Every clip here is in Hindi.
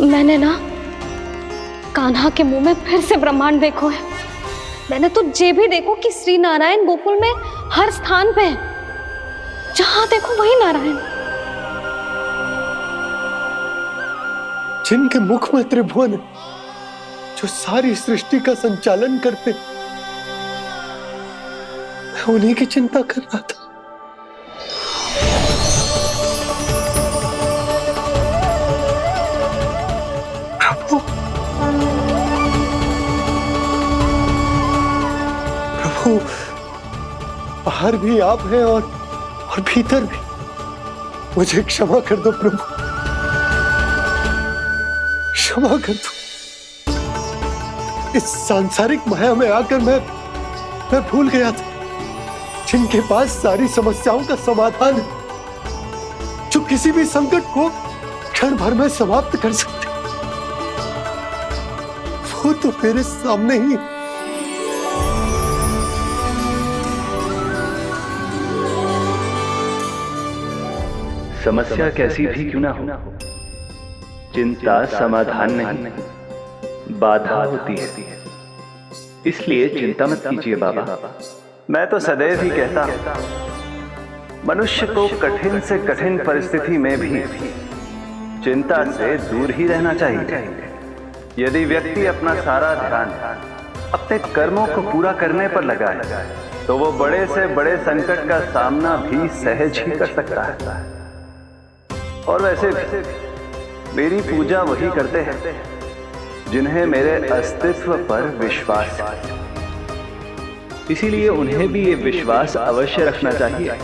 मैंने ना कान्हा के मुंह में फिर से ब्रह्मांड देखो है। मैंने तो ये भी देखो कि श्री नारायण गोकुल में हर स्थान पे है, जहां देखो वही नारायण। जिनके मुख में त्रिभुवन है, जो सारी सृष्टि का संचालन करते, मैं उन्हीं की चिंता कर रहा था। प्रभु, प्रभु, बाहर भी आप हैं और भीतर भी। मुझे क्षमा कर दो प्रभु, क्षमा कर दो। इस सांसारिक माया में आकर मैं भूल गया था जिनके पास सारी समस्याओं का समाधान है, जो किसी भी संकट को क्षण भर में समाप्त कर सकते, वो तो मेरे सामने ही। समस्या कैसी भी क्यों ना हो, चिंता समाधान नहीं, बाधा होती है। इसलिए चिंता मत कीजिए बाबा। मैं तो सदैव ही कहता हूं, मनुष्य को कठिन से कठिन परिस्थिति में भी चिंता से दूर ही रहना चाहिए। यदि व्यक्ति अपना सारा ध्यान अपने कर्मों को पूरा करने पर लगाए, तो वो बड़े से बड़े संकट का सामना भी सहज ही कर सकता है। और वैसे मेरी पूजा वही करते हैं जिन्हें मेरे अस्तित्व पर विश्वास है। इसीलिए उन्हें भी ये विश्वास अवश्य रखना चाहिए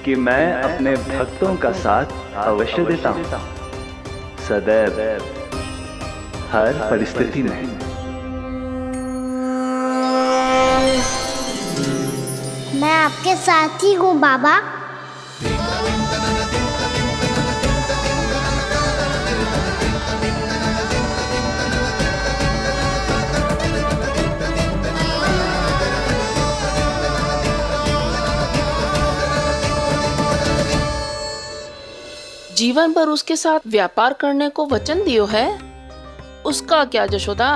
कि मैं अपने भक्तों का साथ अवश्य देता हूं, सदैव, हर परिस्थिति में। मैं आपके साथ ही हूँ बाबा। जीवन भर उसके साथ व्यापार करने को वचन दियो है, उसका क्या जशोदा?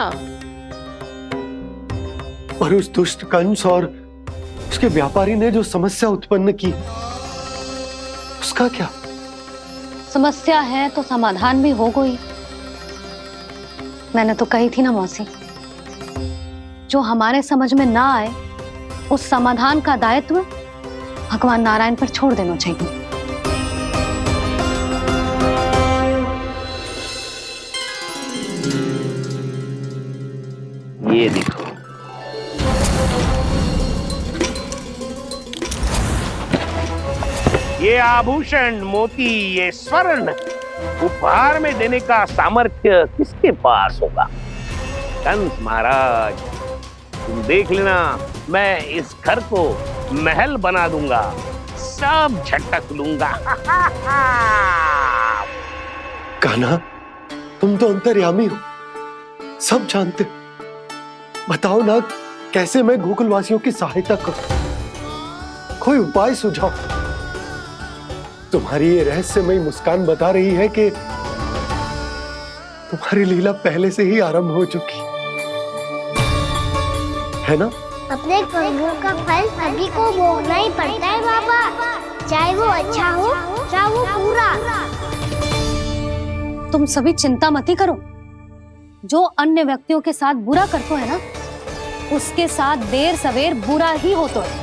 और उस दुष्ट कंस और उसके व्यापारी ने जो समस्या उत्पन्न की, उसका क्या? समस्या है तो समाधान भी हो गई। मैंने तो कही थी ना मौसी, जो हमारे समझ में ना आए उस समाधान का दायित्व भगवान नारायण पर छोड़ देना चाहिए। ये देखो, ये आभूषण, मोती, ये स्वर्ण उपहार में देने का सामर्थ्य किसके पास होगा? कंस महाराज, तुम देख लेना, मैं इस घर को महल बना दूंगा, सब झटक लूंगा। कान्हा, तुम तो अंतर्यामी हो, सब जानते। बताओ ना, कैसे मैं गोकुलवासियों की सहायता करूं? कोई उपाय सुझाओ। तुम्हारी ये रहस्यमयी मुस्कान बता रही है कि तुम्हारी लीला पहले से ही आरंभ हो चुकी है ना? अपने कर्मों का फल सभी को भोगना ही पड़ता है बाबा, चाहे वो अच्छा हो चाहे वो बुरा। तुम सभी चिंता मत ही करो। जो अन्य व्यक्तियों के साथ बुरा करते है ना, उसके साथ देर सवेर बुरा ही होता है।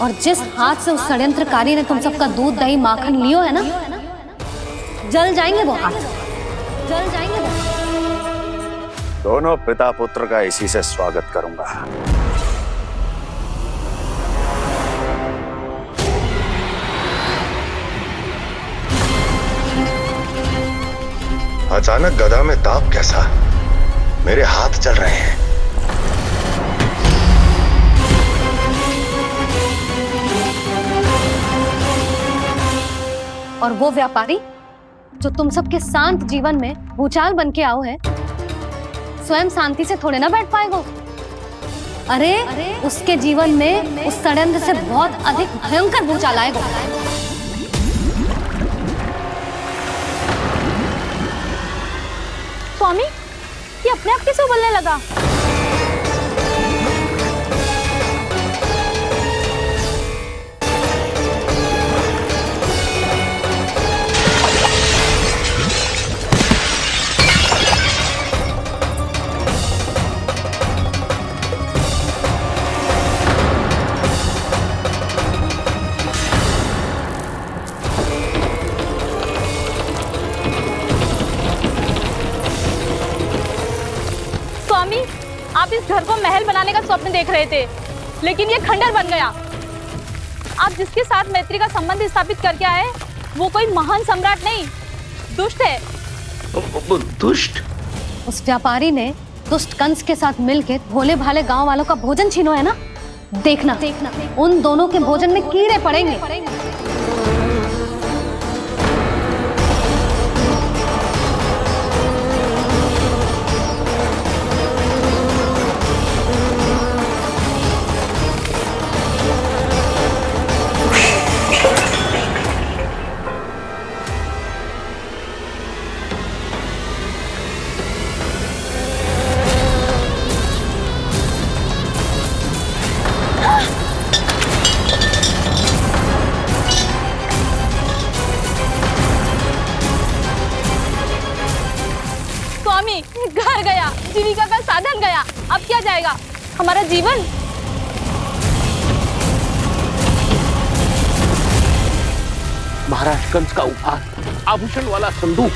और जिस हाथ से उस षड्यंत्रकारी ने तुम सबका दूध दही माखन लियो है ना, जल जाएंगे वो हाथ, जल जाएंगे वो। दोनों पिता पुत्र का इसी से स्वागत करूंगा। अचानक गदा में ताप कैसा? मेरे हाथ जल रहे हैं। और वो व्यापारी जो तुम सबके शांत जीवन में भूचाल बन के आओ है, स्वयं शांति से थोड़े ना बैठ पाएगा। अरे उसके जीवन में उस षड्यंत्र से बहुत अधिक भयंकर भूचाल आएगा। अपने आप कैसे उबलने लगा? स्वामी, आप इस घर को महल बनाने का स्वप्न देख रहे थे, लेकिन ये खंडर बन गया। आप जिसके साथ मैत्री का संबंध स्थापित करके आए, वो कोई महान सम्राट नहीं, दुष्ट है। दुष्ट? उस व्यापारी ने दुष्ट कंस के साथ मिलकर भोले भाले गांव वालों का भोजन छीनो है ना। देखना उन दोनों के भोजन में कीड़े पड़ेंगे। स्वामी, घर गया, जीविका का साधन गया, अब क्या जाएगा हमारा जीवन? महाराज कंस का उपहार, आभूषण वाला संदूक।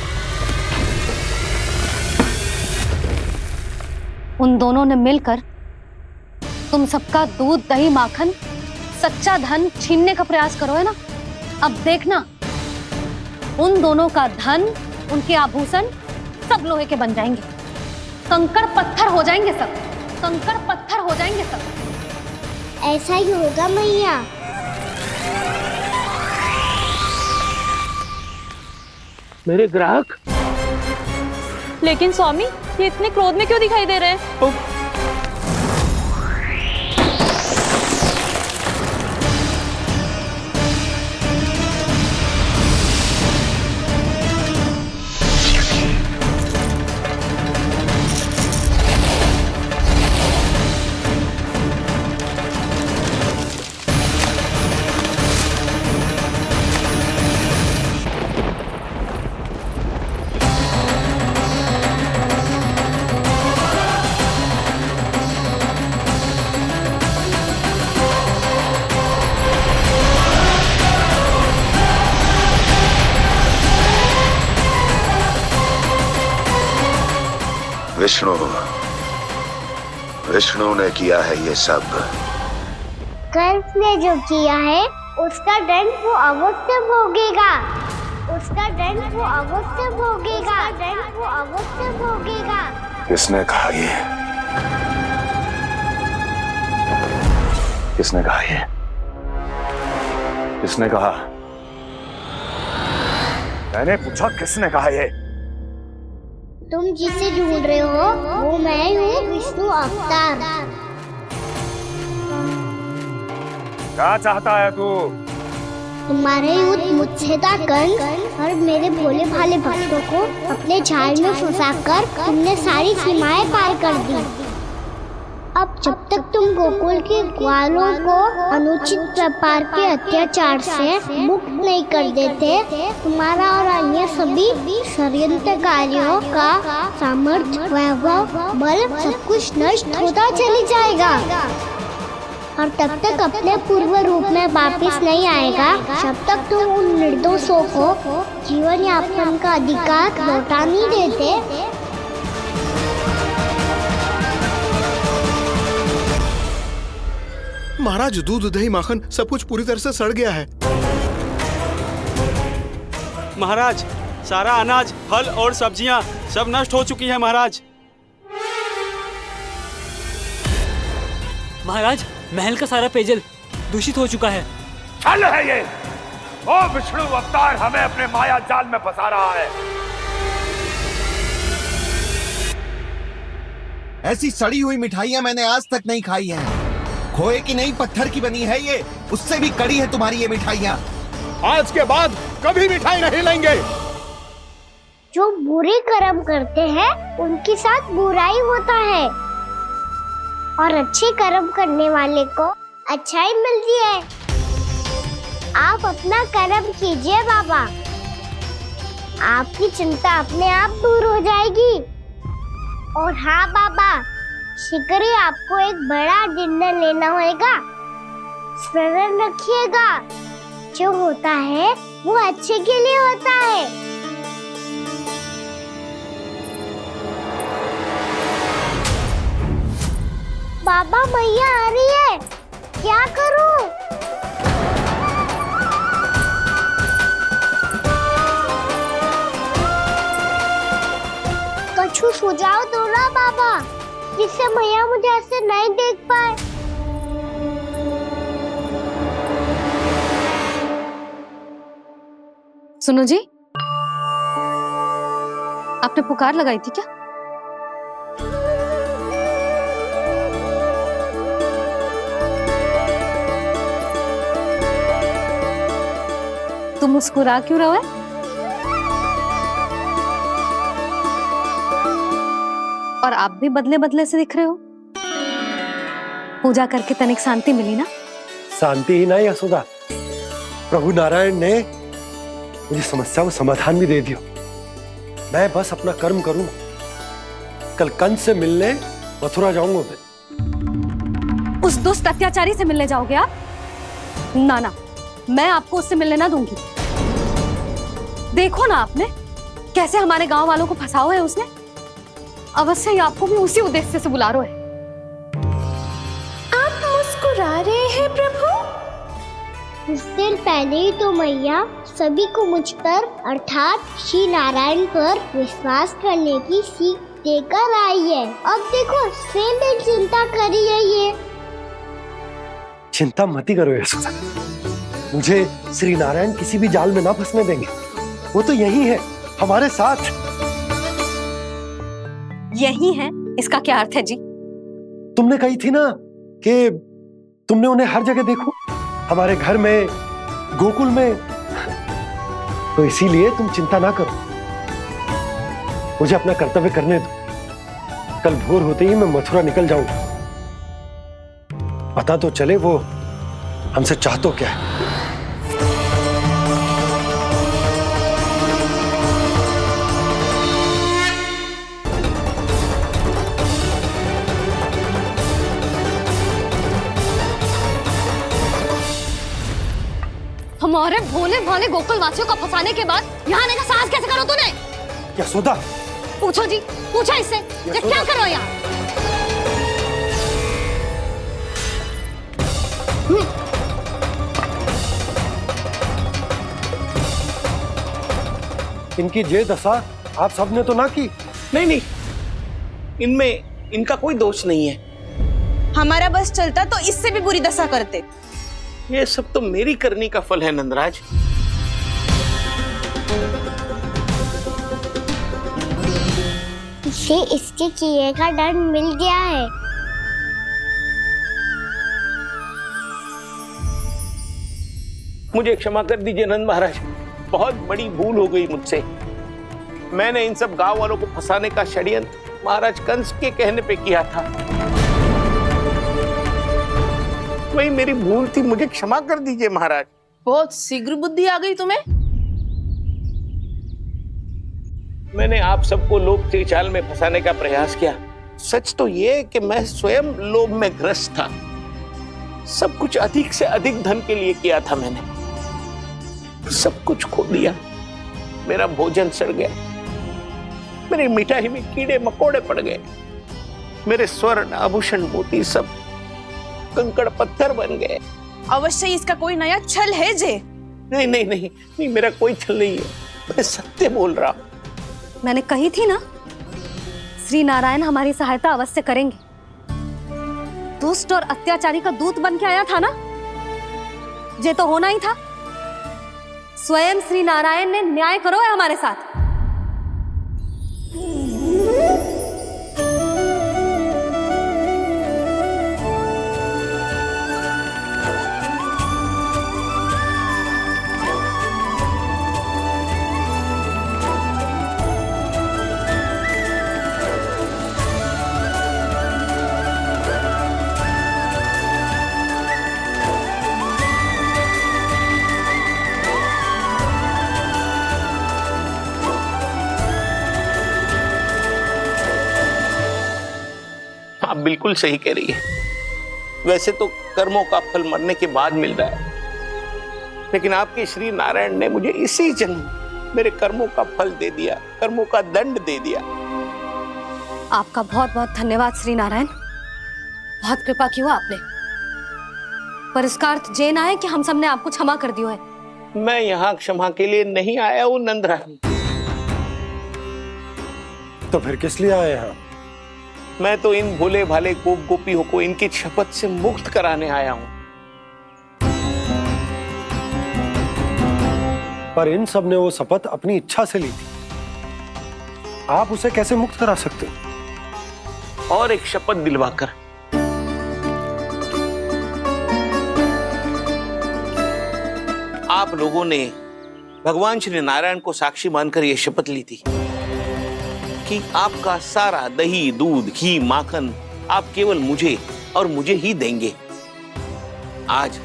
उन दोनों ने मिलकर तुम सबका दूध, दही, माखन, सच्चा धन छीनने का प्रयास करो है ना। अब देखना उन दोनों का धन, उनके आभूषण सब लोहे के बन जाएंगे, कंकड़ पत्थर हो जाएंगे सब, कंकड़ पत्थर हो जाएंगे सब। ऐसा ही होगा मैया। मेरे ग्राहक? लेकिन स्वामी, ये इतने क्रोध में क्यों दिखाई दे रहे हैं? विष्णु ने किया है ये सब। कंस ने जो किया है उसका दंड वो अवश्य भोगेगा, उसका दंड वो अवश्य भोगेगा, दंड वो अवश्य भोगेगा। किसने कहा ये? किसने कहा ये? किसने कहा? मैंने पूछा किसने कहा ये? तुम जिसे ढूंढ रहे हो वो मैं हूँ, विष्णु अवतार। क्या चाहता है तू? तुम्हारे युद्ध मुझसे था कंस, और मेरे भोले भाले भक्तों को अपने जाल में फंसाकर तुमने सारी सीमाएं पार कर दी। अब जब तक तुम गोकुल के ग्वालों को अनुचित प्रकार के अत्याचार से मुक्त नहीं कर देते, तुम्हारा और अन्य सभी षड्यंत्रकारियों का सामर्थ्य, वैभव, बल सब कुछ नष्ट होता चली जाएगा, और तब तक अपने पूर्व रूप में वापस नहीं आएगा जब तक तुम उन निर्दोषों को जीवन यापन का अधिकार लौटा नहीं देते। महाराज, दूध, दही, माखन सब कुछ पूरी तरह से सड़ गया है। महाराज, सारा अनाज, फल और सब्जियां सब नष्ट हो चुकी है महाराज। महाराज, महल का सारा पेयजल दूषित हो चुका है। छल है ये। ओ विष्णु अवतार हमें अपने माया जाल में फंसा रहा है। ऐसी सड़ी हुई मिठाइयां मैंने आज तक नहीं खाई हैं। खोए की नहीं, पत्थर की बनी है ये, उससे भी कड़ी है तुम्हारी ये मिठाइयां। आज के बाद कभी मिठाई नहीं लेंगे। जो बुरे कर्म करते हैं उनके साथ बुराई होता है और अच्छे कर्म करने वाले को अच्छाई मिलती है। आप अपना कर्म कीजिए बाबा, आपकी चिंता अपने आप दूर हो जाएगी। और हाँ बाबा, शीघ्र ही आपको एक बड़ा डिनर लेना होगा। स्मरण रखिएगा, जो होता है वो अच्छे के लिए होता है। बाबा मैया आ रही है, क्या करूं? कछु सुझाव दो ना बाबा, जिससे मैया मुझे ऐसे नहीं देख पाए। सुनो जी, आपने पुकार लगाई थी क्या? तुम मुस्कुरा क्यों रहे हो? और आप भी बदले बदले से दिख रहे हो। पूजा करके तनिक शांति मिली ना? शांति ही नहीं यशोदा, प्रभु नारायण ने मुझे समस्या को समाधान भी दे दिया। मैं बस अपना कर्म करूं। कल कंस से मिलने मथुरा जाऊंगा मैं। उस दुष्ट अत्याचारी से मिलने जाओगे आप? ना ना, मैं आपको उससे मिलने ना दूंगी। देखो ना आपने कैसे हमारे गांव वालों को फंसाओ है उसने। अवश्य ही आपको भी उसी उद्देश्य से बुला रहा है। आप मुस्कुरा रहे हैं प्रभु? कुछ देर पहले ही तो मैया सभी को मुझ पर अर्थात श्री नारायण पर विश्वास करने की सीख देकर आई है। अब देखो स्वयं भी चिंता करी है ये। चिंता मत करो यशोदा, मुझे श्री नारायण किसी भी जाल में ना फंसने देंगे। वो तो यही है हमारे साथ। यही है, इसका क्या अर्थ है जी? तुमने कही थी ना कि तुमने उन्हें हर जगह देखो, हमारे घर में, गोकुल में। तो इसीलिए तुम चिंता ना करो, मुझे अपना कर्तव्य करने दो। कल भोर होते ही मैं मथुरा निकल जाऊंगा। पता तो चले वो हमसे चाहतो क्या है। हमारे भोले भाले गोकुल वासियों को फंसाने के बाद यहाँ आने का साहस कैसे करो तूने? यशोदा, पूछो जी, पूछो इससे, ये क्या करो यहाँ? इनकी ये दशा आप सबने तो ना की। नहीं नहीं, इनमें इनका कोई दोष नहीं है। हमारा बस चलता तो इससे भी बुरी दशा करते। ये सब तो मेरी करनी का फल है नंदराज। इसे इसके किए का दंड मिल गया है। मुझे क्षमा कर दीजिए नंद महाराज, बहुत बड़ी भूल हो गई मुझसे। मैंने इन सब गांव वालों को फंसाने का षड्यंत्र महाराज कंस के कहने पे किया था। वही मेरी भूल थी, मुझे क्षमा कर दीजिए महाराज। बहुत शीघ्र बुद्धि आ गई तुम्हें। मैंने आप सबको लोभ के चाल में फंसाने का प्रयास किया। सच तो ये कि मैं स्वयं लोभ में ग्रस्त था। सब कुछ अधिक से अधिक धन के लिए किया था मैंने। सब कुछ खो दिया। मेरा भोजन सड़ गया, मेरी मिठाई में कीड़े मकोड़े पड़ गए, मेरे स्वर्ण आभूषण मोती सब कंकड़ पत्थर बन गए। अवश्य इसका कोई नया छल है जे। नहीं नहीं नहीं नहीं, मेरा कोई छल नहीं है, मैं सत्य बोल रहा हूं। मैंने कही थी ना, श्री नारायण हमारी सहायता अवश्य करेंगे। दुष्ट और अत्याचारी का दूत बन के आया था ना, ये तो होना ही था। स्वयं श्री नारायण ने न्याय करो है हमारे साथ। बिल्कुल सही कह रही है। वैसे तो कर्मों का फल मरने के बाद मिल रहा है, लेकिन आपके श्री नारायण ने मुझे इसी जन्म मेरे कर्मों का फल दे दिया, कर्मों का दंड दे दिया। आपका बहुत बहुत धन्यवाद श्री नारायण, बहुत कृपा की हो आपने। पर इसका अर्थ ये ना है कि हम सबने आपको क्षमा कर दियो है। मैं यहाँ क्षमा के लिए नहीं आया हूँ नंदरानी। तो फिर किस लिए आए हैं? मैं तो इन भोले भाले गोप गोपियों को इनकी शपथ से मुक्त कराने आया हूँ। पर इन सब ने वो शपथ अपनी इच्छा से ली थी, आप उसे कैसे मुक्त करा सकते हो? और एक शपथ दिलवाकर। आप लोगों ने भगवान श्री नारायण को साक्षी मानकर यह शपथ ली थी कि आपका सारा दही, दूध, घी, माखन आप केवल मुझे और मुझे ही देंगे। आज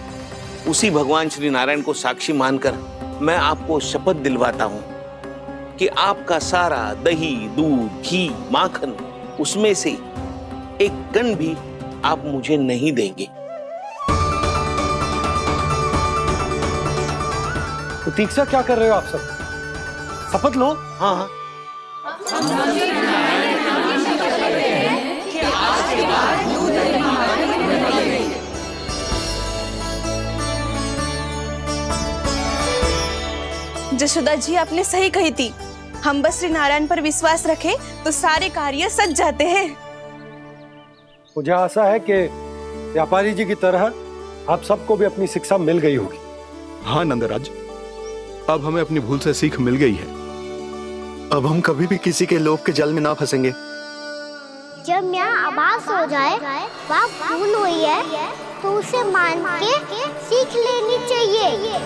उसी भगवान श्री नारायण को साक्षी मानकर मैं आपको शपथ दिलवाता हूं कि आपका सारा दही, दूध, घी, माखन उसमें से एक कण भी आप मुझे नहीं देंगे। प्रतीक्षा क्या कर रहे हो आप सब? शपथ लो। हाँ हाँ। जशोदा जी, आपने सही कही थी। हम बस श्री नारायण पर विश्वास रखें तो सारे कार्य सज जाते हैं। मुझे आशा है कि व्यापारी जी की तरह आप सबको भी अपनी शिक्षा मिल गई होगी। हाँ नंदराज, अब हमें अपनी भूल से सीख मिल गई है। अब हम कभी भी किसी के लोभ के जाल में ना फंसेंगे। जब यहाँ आवाज हो जाए वह भूल हुई है तो उसे मान के सीख लेनी चाहिए।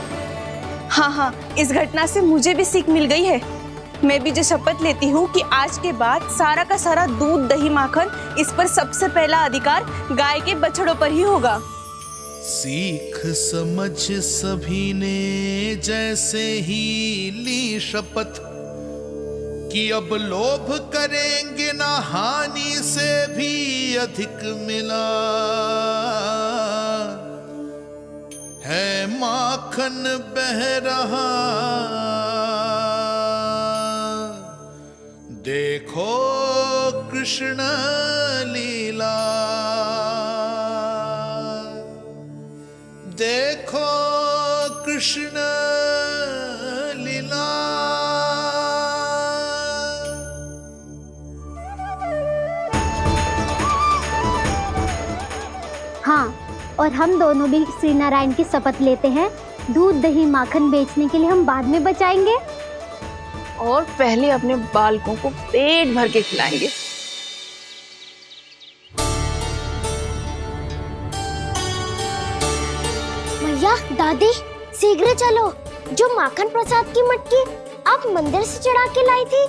हाँ हाँ, इस घटना से मुझे भी सीख मिल गई है। मैं भी जो शपथ लेती हूँ कि आज के बाद सारा का सारा दूध, दही, माखन इस पर सबसे पहला अधिकार गाय के बछड़ों पर ही होगा। सीख समझ सभी ने जैसे ही ली शपथ कि अब लोभ करेंगे ना हानि से भी अधिक मिला है, माखन बह रहा देखो कृष्ण लीला, देखो कृष्ण लीला। हाँ, और हम दोनों भी श्री नारायण की शपथ लेते हैं, दूध, दही, माखन बेचने के लिए हम बाद में बचाएंगे और पहले अपने बालकों को पेट भर के खिलाएंगे। भैया, दादी, शीघ्र चलो। जो माखन प्रसाद की मटकी आप मंदिर से चढ़ा के लाई थी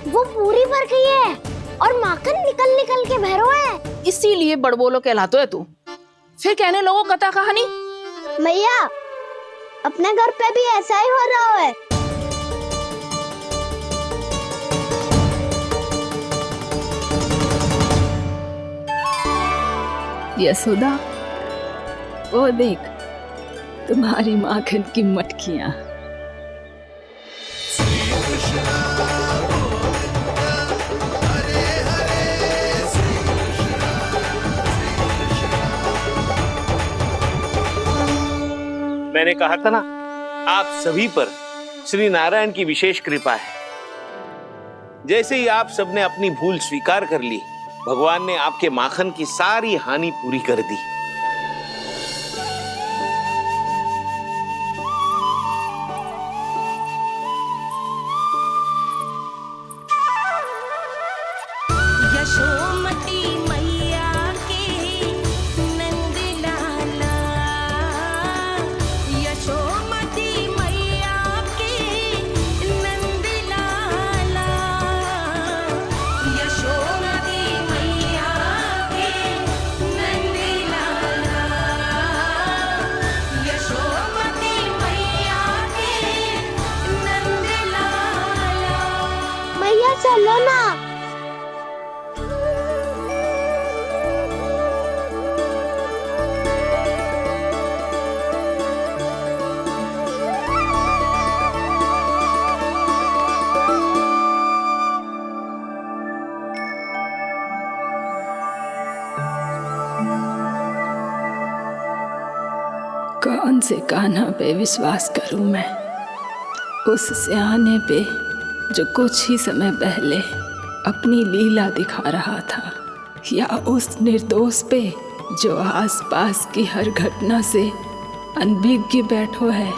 वो पूरी भर गई है और माखन निकल निकल के भरो है। इसीलिए बड़बोलो कहलाते है तू। फिर कहने लोगों कथा कहानी। भैया, अपने घर पे भी ऐसा ही हो रहा है। यशोदा, वो देख तुम्हारी माखन की मटकियां। मैंने कहा था ना, आप सभी पर श्री नारायण की विशेष कृपा है। जैसे ही आप सबने अपनी भूल स्वीकार कर ली, भगवान ने आपके माखन की सारी हानि पूरी कर दी। यशोमती मैया के नंद लाला, यशोमती मैया के नंद लाला, यशोमती मैया के नंद लाला, यशोमती मैया के नंद लाला। मैया चलो ना। से कान्हा पे विश्वास करूं मैं? उस सियाने पे जो कुछ ही समय पहले अपनी लीला दिखा रहा था, या उस निर्दोष पे जो आसपास की हर घटना से अनभिज्ञ बैठो है?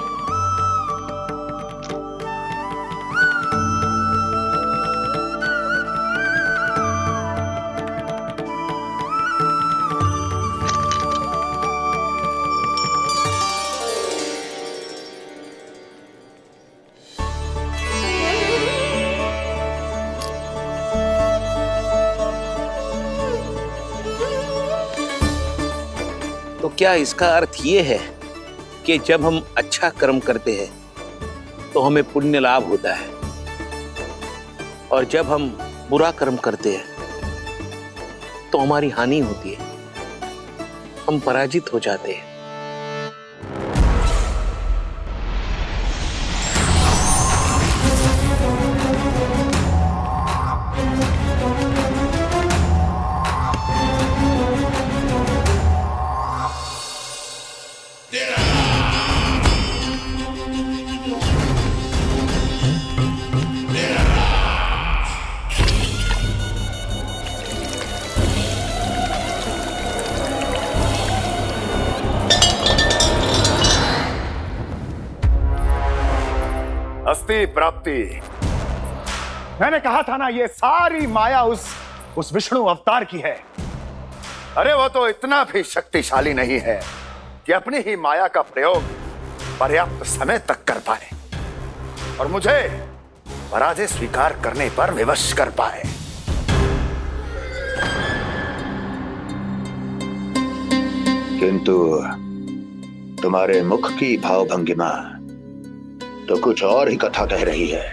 तो क्या इसका अर्थ ये है कि जब हम अच्छा कर्म करते हैं तो हमें पुण्य लाभ होता है, और जब हम बुरा कर्म करते हैं तो हमारी हानि होती है, हम पराजित हो जाते हैं? अस्ति प्राप्ति। मैंने कहा था ना, ये सारी माया उस विष्णु अवतार की है। अरे वो तो इतना भी शक्तिशाली नहीं है कि अपनी ही माया का प्रयोग पर्याप्त समय तक कर पाए और मुझे पराजय स्वीकार करने पर विवश कर पाए। किंतु तुम्हारे मुख की भावभंगिमा तो कुछ और ही कथा कह रही है।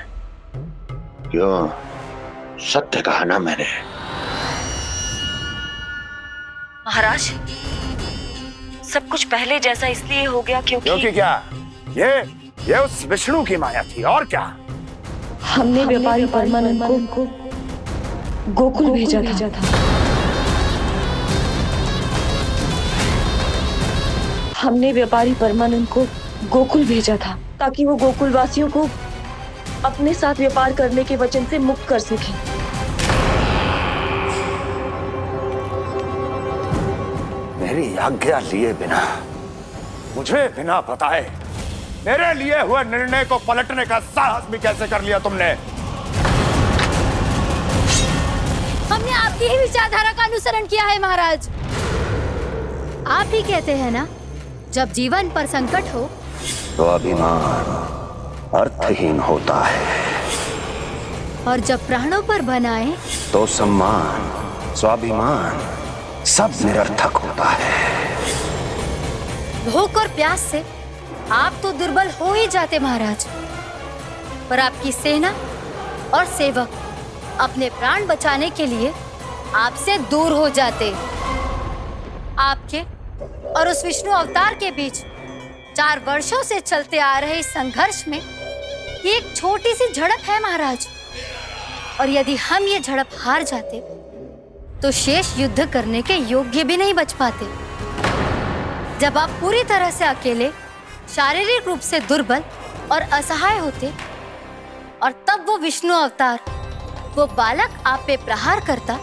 क्यों? सत्य कहा ना मैंने। महाराज, सब कुछ पहले जैसा इसलिए हो गया क्योंकि क्या? ये उस विष्णु की माया थी, और क्या? हमने व्यापारी परमानंद को गोकुल भेजा था। हमने व्यापारी परमानंद को गोकुल भेजा था ताकि वो गोकुल वासियों को अपने साथ व्यापार करने के वचन से मुक्त कर सके। मेरी आज्ञा लिए बिना, मुझे बिना बताए मेरे लिए हुए निर्णय को पलटने का साहस भी कैसे कर लिया तुमने? हमने आपकी ही विचारधारा का अनुसरण किया है महाराज। आप ही कहते हैं ना, जब जीवन पर संकट हो तो अभिमान अर्थहीन होता है, और जब प्राणों पर बनाए तो सम्मान स्वाभिमान सब निरर्थक होता है। भूख और प्यास से आप तो दुर्बल हो ही जाते महाराज, पर आपकी सेना और सेवक अपने प्राण बचाने के लिए आपसे दूर हो जाते। आपके और उस विष्णु अवतार के बीच 4 वर्षों से चलते आ रहे इस संघर्ष में ये एक छोटी सी झड़प है महाराज, और यदि हम ये झड़प हार जाते तो शेष युद्ध करने के योग्य भी नहीं बच पाते। जब आप पूरी तरह से अकेले, शारीरिक रूप से दुर्बल और असहाय होते, और तब वो विष्णु अवतार, वो बालक आप पे प्रहार करता,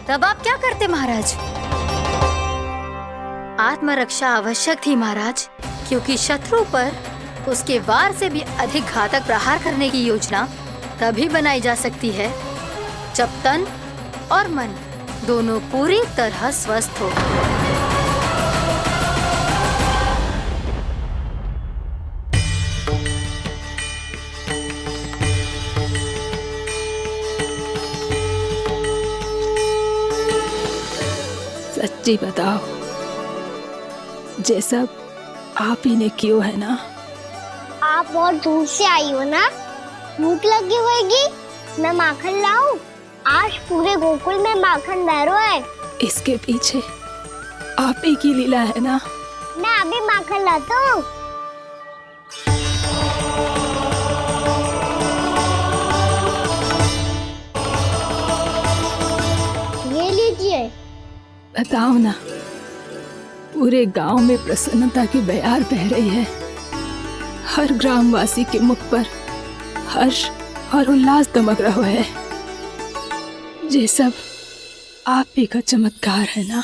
तब आप क्या करते महाराज? आत्मरक्षा आवश्यक थी महाराज, क्योंकि शत्रु पर उसके वार से भी अधिक घातक प्रहार करने की योजना तभी बनाई जा सकती है जब तन और मन दोनों पूरी तरह स्वस्थ हो। सच्ची बताओ, ये सब आप ही ने क्यों है ना? आप और दूर से आई हो ना, भूख लगी होगी। मैं माखन लाऊं? आज पूरे गोकुल में माखन बह रहा है। इसके पीछे आप ही की लीला है ना? मैं अभी माखन लाता हूँ। ये लीजिए। बताओ ना, पूरे गांव में प्रसन्नता की बयार बह रही है। हर ग्रामवासी के मुख पर हर्ष और उल्लास दमक रहा है। ये सब आप ही का चमत्कार है ना।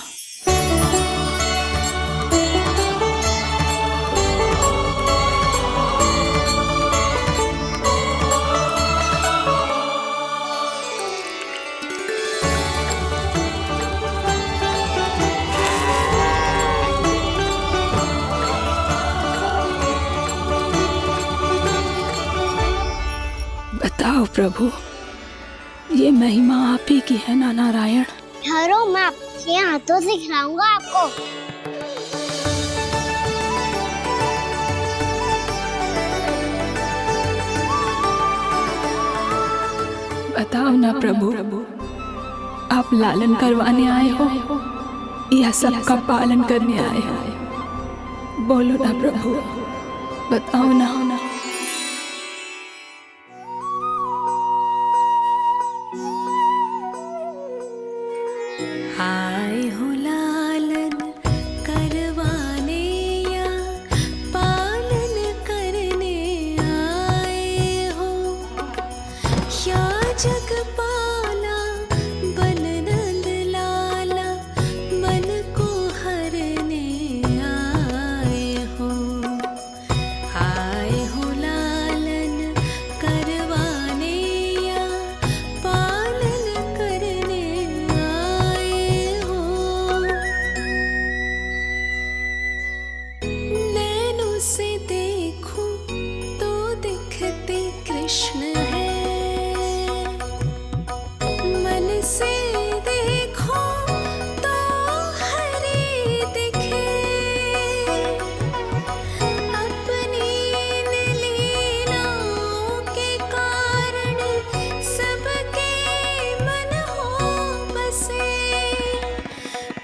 बताओ प्रभु, ये महिमा आप ही की है ना नारायण? ठहरो, मैं आपके हाथों से खिलाऊंगा आपको। बताओ ना प्रभु, आप लालन करवाने आए हो या सबका पालन करने आए हो? बोलो ना प्रभु, बताओ ना। आए हो लालन करवाने या पालन करने आए हो, या जगपाला बन नंद लाला मन को हरने आए हो। आए हो लालन करवाने या पालन करने आए हो। नैनों से देखूं तो दिखते कृष्ण है, मन से देखो तो हरे दिखे। अपनी लीलाओं के कारण सबके मन हो बसे।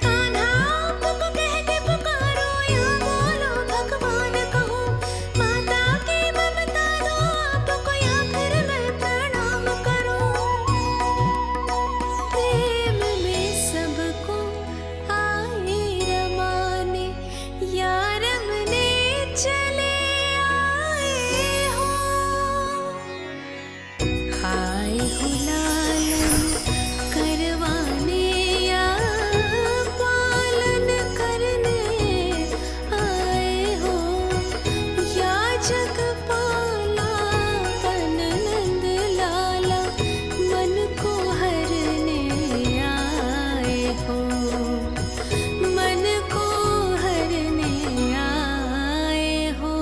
कान्हा आपको कह के पुकारो या बोलो भगवान कहो, माता की ममता दो आपको या फिर मैं प्रणाम करूं। प्रेम में सबको आए रमाने, या रमने चले आए हो। आए हो लालन करवाने या पालन करने आए हो, या जगपाला बन नंद लाला मन को हरने आए हो। मन को हरने आए हो।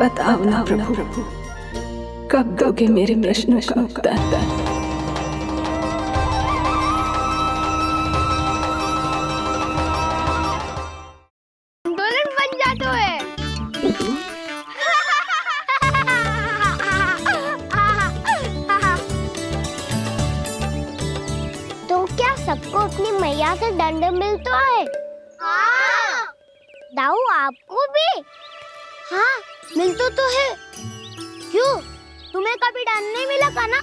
बताओ ना प्रभु, कब दोगे मेरे प्रश्नों का उत्तर? आंदोलन बन जातो है। तो क्या सबको अपनी मैया से दंड मिलता है? हाँ। दाऊ आपको भी? हाँ, मिलता तो है। क्यों, तुम्हें कभी दंड नहीं मिला का ना?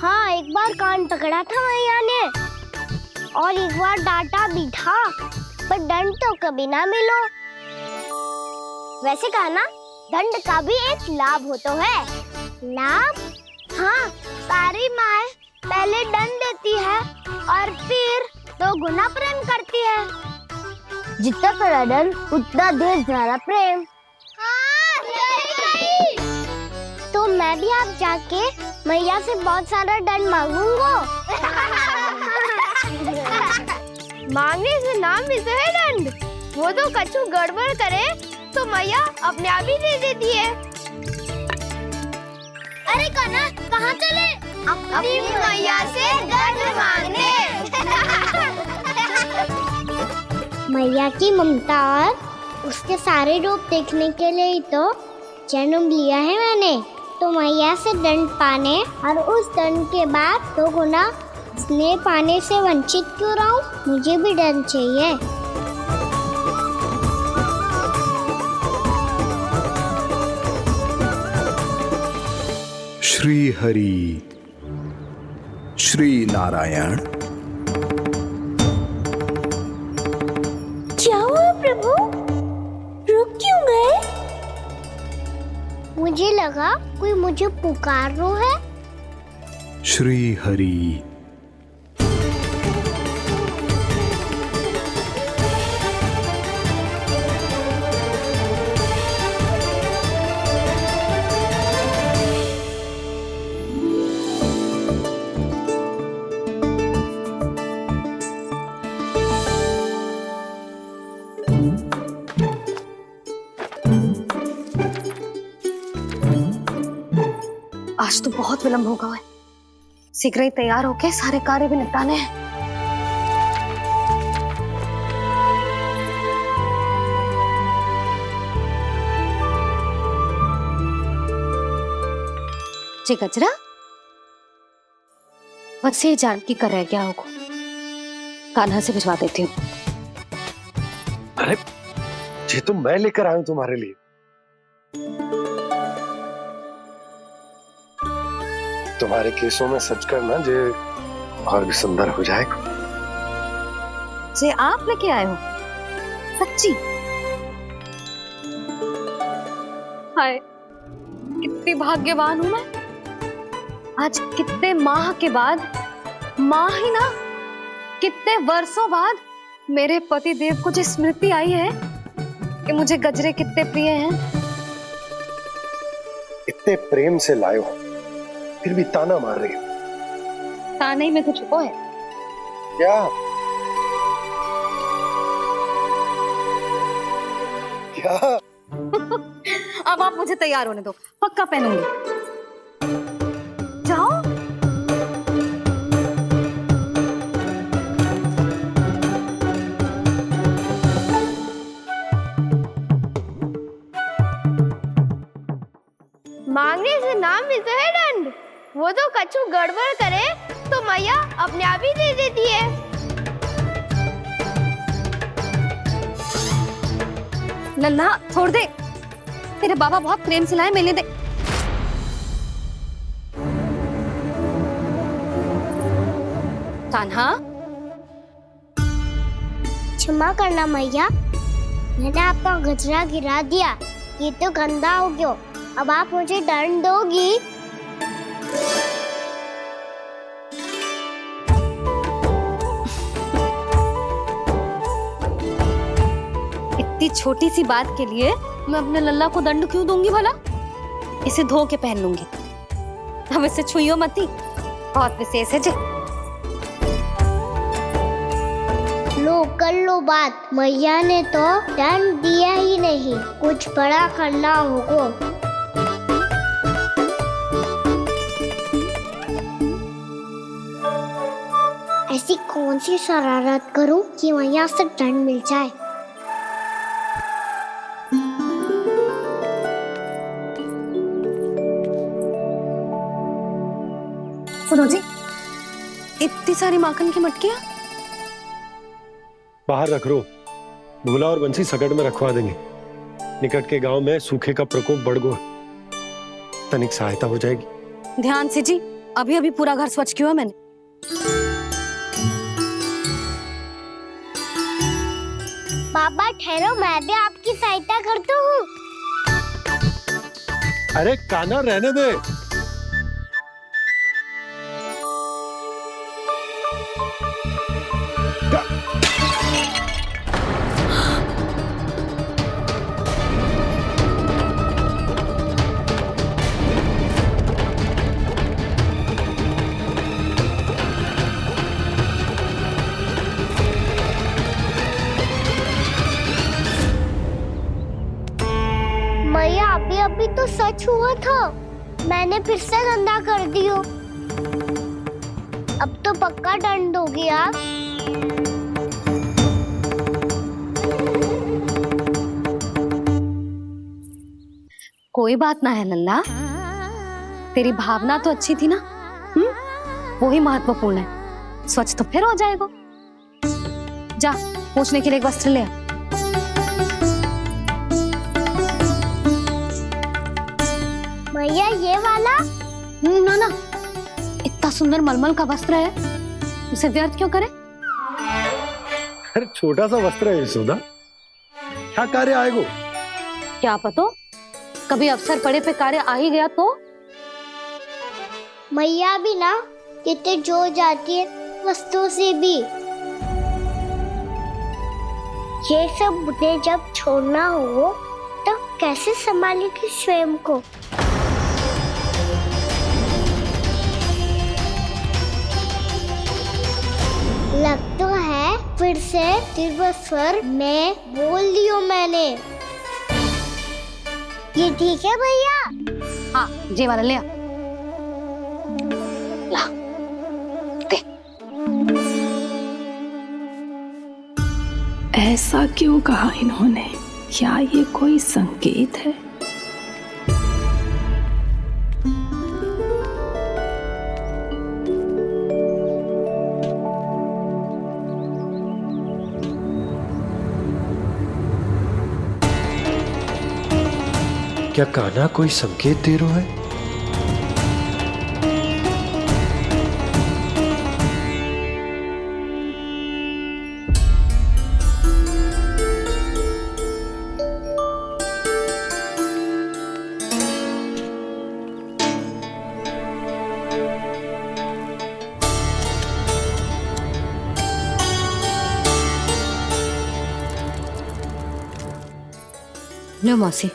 हाँ, एक बार कान पकड़ा था मैया ने और एक बार डांटा भी था, पर दंड तो कभी ना मिलो। वैसे कहा ना, दंड का भी एक लाभ होता है। लाभ? हाँ, सारी माँ पहले दंड देती है और फिर 2 गुना प्रेम करती है। जितना बड़ा दंड उतना ढेर सारा प्रेम। हाँ, सही। तो मैं भी आप जाके मैया से बहुत सारा दंड मांगूंगा। मांगने से ना मिलता है दंड, वो तो कछु गड़बड़ करे तो मैया अपने आप ही दे देती है। अरे कान्हा, कहाँ चले? अपनी मैया से दंड मांगने। मैया की ममता और उसके सारे रूप देखने के लिए ही तो जन्म लिया है मैंने। तो मैया से दंड पाने और उस दंड के बाद 2 गुना स्नेह पाने से वंचित क्यों रहूं? मुझे भी दंड चाहिए। श्री हरि श्री नारायण। क्या हुआ प्रभु, रुक क्यों गए? मुझे लगा कोई मुझे पुकार रहा है। श्री हरि। आज तो बहुत विलंब होगा है, शीघ्र ही तैयार होके सारे कार्य भी निपटाने हैं। जी गजरा, बस ये जानकी कर रह गया होगा, कान्हा से भिजवा देती हूँ। अरे ये तो मैं लेकर आया हूं तुम्हारे लिए। तुम्हारे केसों में सच करना जे और भी सुंदर हो जाएगा। जे आप लेके आए हो सच्ची? हाय कितनी भाग्यवान हूं मैं। आज कितने माह के बाद, माह ही ना कितने वर्षों बाद मेरे पति देव को जो स्मृति आई है कि मुझे गजरे कितने प्रिय हैं। इतने प्रेम से लाए हो फिर भी ताना मार रही हो। ताने में कुछ छुपो है क्या? क्या? अब आप मुझे तैयार होने दो, पक्का पहनूंगी। जाओ। मांगने से ना मिलता है दंड, वो तो कछु गड़बड़ करे तो मैया अपने आप ही दे देती है। लल्ला छोड़ दे, तेरे बाबा बहुत प्रेम से लाए, मिलने दे। कान्हा, क्षमा करना मैया, मैंने आपका गजरा गिरा दिया, ये तो गंदा हो गया। अब आप मुझे दंड दोगी? इतनी छोटी सी बात के लिए मैं अपने लल्ला को दंड क्यों दूंगी भला? इसे धो के पहन लूंगी। अब इसे छुइयो मती, बहुत विशेष है जी। लो कर लो बात, मैया ने तो दंड दिया ही नहीं, कुछ बड़ा करना होगा। ऐसी कौन सी शरारत करूं कि मैया से दंड मिल जाए? सुनो जी, इतनी सारी माखन की मटकियां बाहर रख रो, भूला और बंसी सकट में रखवा देंगे। निकट के गांव में सूखे का प्रकोप बढ़ गया, तनिक सहायता हो जाएगी। ध्यान से जी, अभी अभी पूरा घर स्वच्छ किया मैंने। पापा ठहरो, मैं भी आपकी सहायता करता हूँ। अरे कान्हा रहने दे। मैया अभी अभी तो सच हुआ था, मैंने फिर से गंदा कर दियो। अब तो पक्का दंड दोगे आप। कोई बात ना है लल्ला, तेरी भावना तो अच्छी थी ना, वो ही महत्वपूर्ण है। स्वच्छ तो फिर हो जाएगा। जा पूछने के लिए एक वस्त्र ले आ। भैया ये वाला? इतना सुंदर मलमल का वस्त्र है, उसे व्यर्थ क्यों करे? अरे छोटा सा वस्त्र है यशोदा, क्या कार्य आएगो? क्या पता, कभी अवसर पड़े पे कार्य आ ही गया तो? मैया भी ना कितने जोर जाती है वस्तुओं से भी। ये सब मुझे जब छोड़ना हो तो कैसे संभालेगी स्वयं को? लग तो है फिर से तिरुस्वर में बोल दियो मैंने। ये ठीक है भैया? हाँ, जे वाला ले आ। ला, दे। ऐसा क्यों कहा इन्होंने? क्या ये कोई संकेत है? क्या कान्हा कोई संकेत दे रहा है? लो मौसी।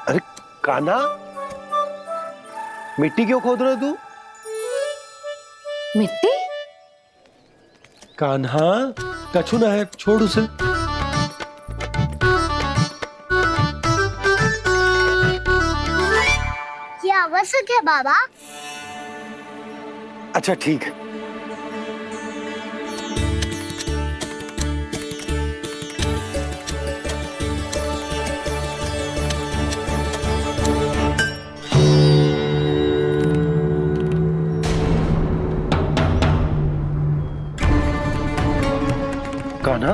अरे कान्हा, मिट्टी क्यों खोद रहे तू? मिट्टी? कान्हा, कछु ना है, छोड़ उसे। ये आवश्यक है बाबा। अच्छा ठीक है। कान्हा,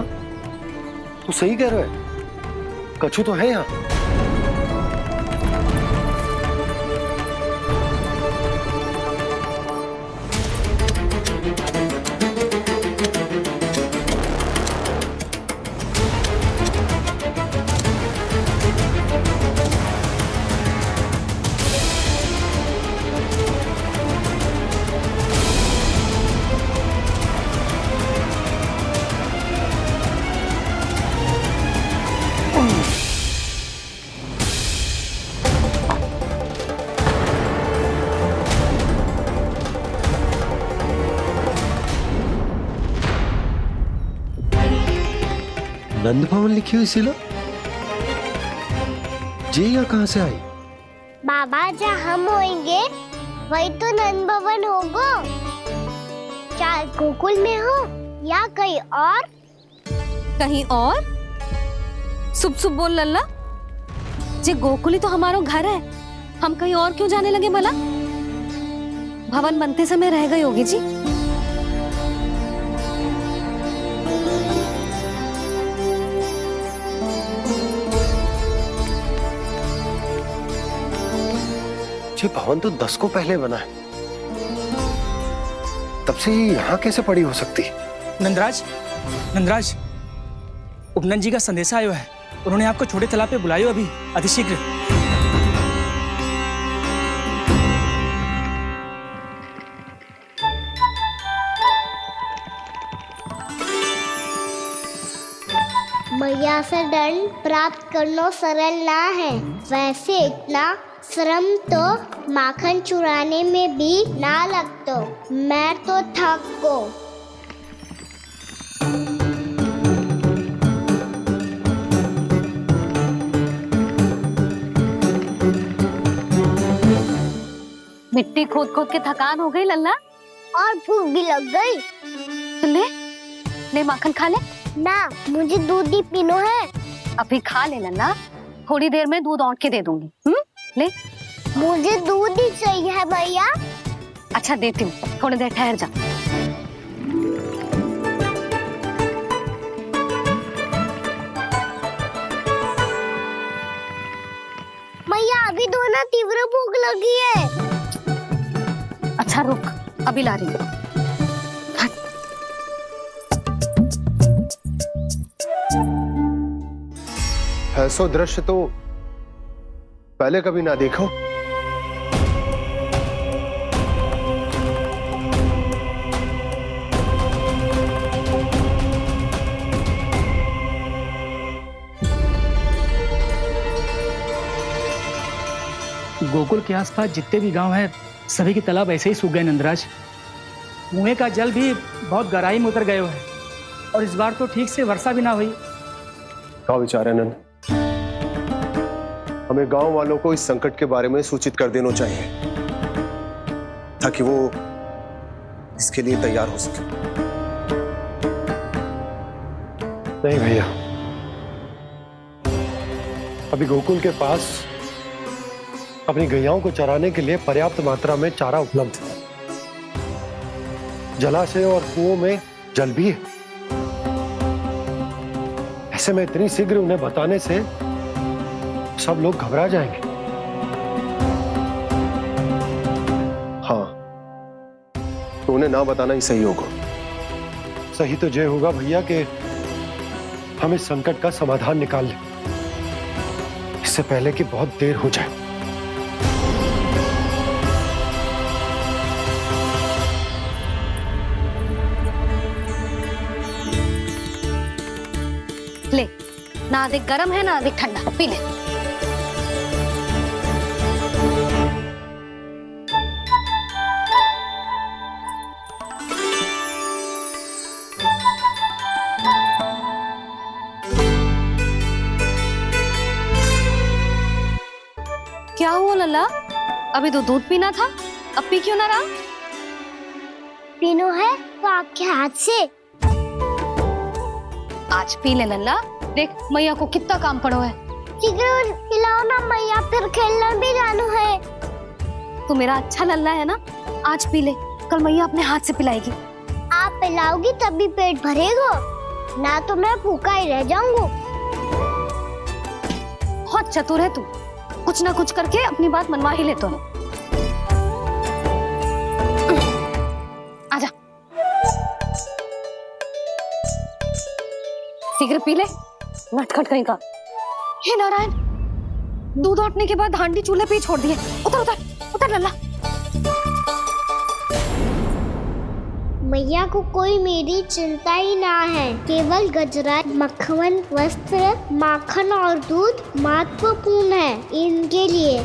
तू सही कह रहा है, कछु तो है यहाँ। नंद भवन लिखी हुई सिला जी, या कहां से आई? बाबा जहाँ हम होंगे वही तो नंद भवन होगा। चाहे गोकुल में हो या कहीं और। कहीं और? सुब सुब बोल लल्ला। जे गोकुली तो हमारा घर है, हम कहीं और क्यों जाने लगे भला? भवन बनते समय रह गई होगी जी। ये भवन तो 10 को पहले बना है, तब से ये यहाँ कैसे पड़ी हो सकती? नंदराज, नंदराज, उपनंद जी का संदेशा आयो है। उन्होंने आपको छोटे तालाब पे बुलायो अभी, अतिशीघ्र। मैया से दंड प्राप्त करना सरल ना है। वैसे इतना श्रम तो माखन चुराने में भी ना लगता। मैं तो थक को। मिट्टी खोद खोद के थकान हो गई लल्ला, और भूख भी लग गई। तो ले माखन खा ले। ना, मुझे दूध ही पीना है। अभी खा ले लल्ला, थोड़ी देर में दूध औंट के दे दूंगी। ले। मुझे दूध ही चाहिए है भैया। अच्छा देती हूँ, थोड़ी देर ठहर जा। उग्र भूख लगी है। अच्छा रुक, अभी ला रही हूँ। ऐसा दृश्य तो पहले कभी ना देखो। गोकुल के आसपास जितने भी गांव हैं सभी के तालाब ऐसे ही सूख गए नंदराज। कुएं का जल भी बहुत गहराई में उतर गए हैं और इस बार तो ठीक से वर्षा भी ना हुई। क्या विचार है नंद? हमें गांव वालों को इस संकट के बारे में सूचित कर देना चाहिए ताकि वो इसके लिए तैयार हो सके। नहीं भैया, अभी गोकुल के पास अपनी गैयाओं को चराने के लिए पर्याप्त मात्रा में चारा उपलब्ध है। जलाशय और कुओं में जल भी है। ऐसे में इतनी शीघ्र उन्हें बताने से सब लोग घबरा जाएंगे। हाँ, तो उन्हें ना बताना ही सही होगा। सही तो ये होगा भैया कि हम इस संकट का समाधान निकाल लें, इससे पहले कि बहुत देर हो जाए। ले, ना अधिक गर्म है ना अधिक ठंडा, पी ले। क्या हुआ लल्ला? अभी तो दूध पीना था, अब पी क्यों ना रहा? पीनो है तो आपके हाथ से। आज पी ले लल्ला, देख मैया को कितना काम पड़ो है। शीघ्र खिलाओ ना मैया, फिर खेलने भी जाना है। तू मेरा अच्छा लल्ला है ना, आज पी ले, कल मैया अपने हाथ से पिलाएगी। आप पिलाओगी तभी पेट भरेगा, ना तो मैं भूखा ही रह जाऊंगा। बहुत चतुर है तू, कुछ ना कुछ करके अपनी बात मनवा ही लेता है। आजा, शीघ्र पी ले, नटखट कहीं का। हे नारायण, दूध औटने के बाद हांडी चूल्हे पे ही छोड़ दिए। उतर उतर उतर लल्ला। मैया को कोई मेरी चिंता ही ना है। केवल गजरा, मक्खन, वस्त्र, माखन और दूध महत्वपूर्ण है इनके लिए।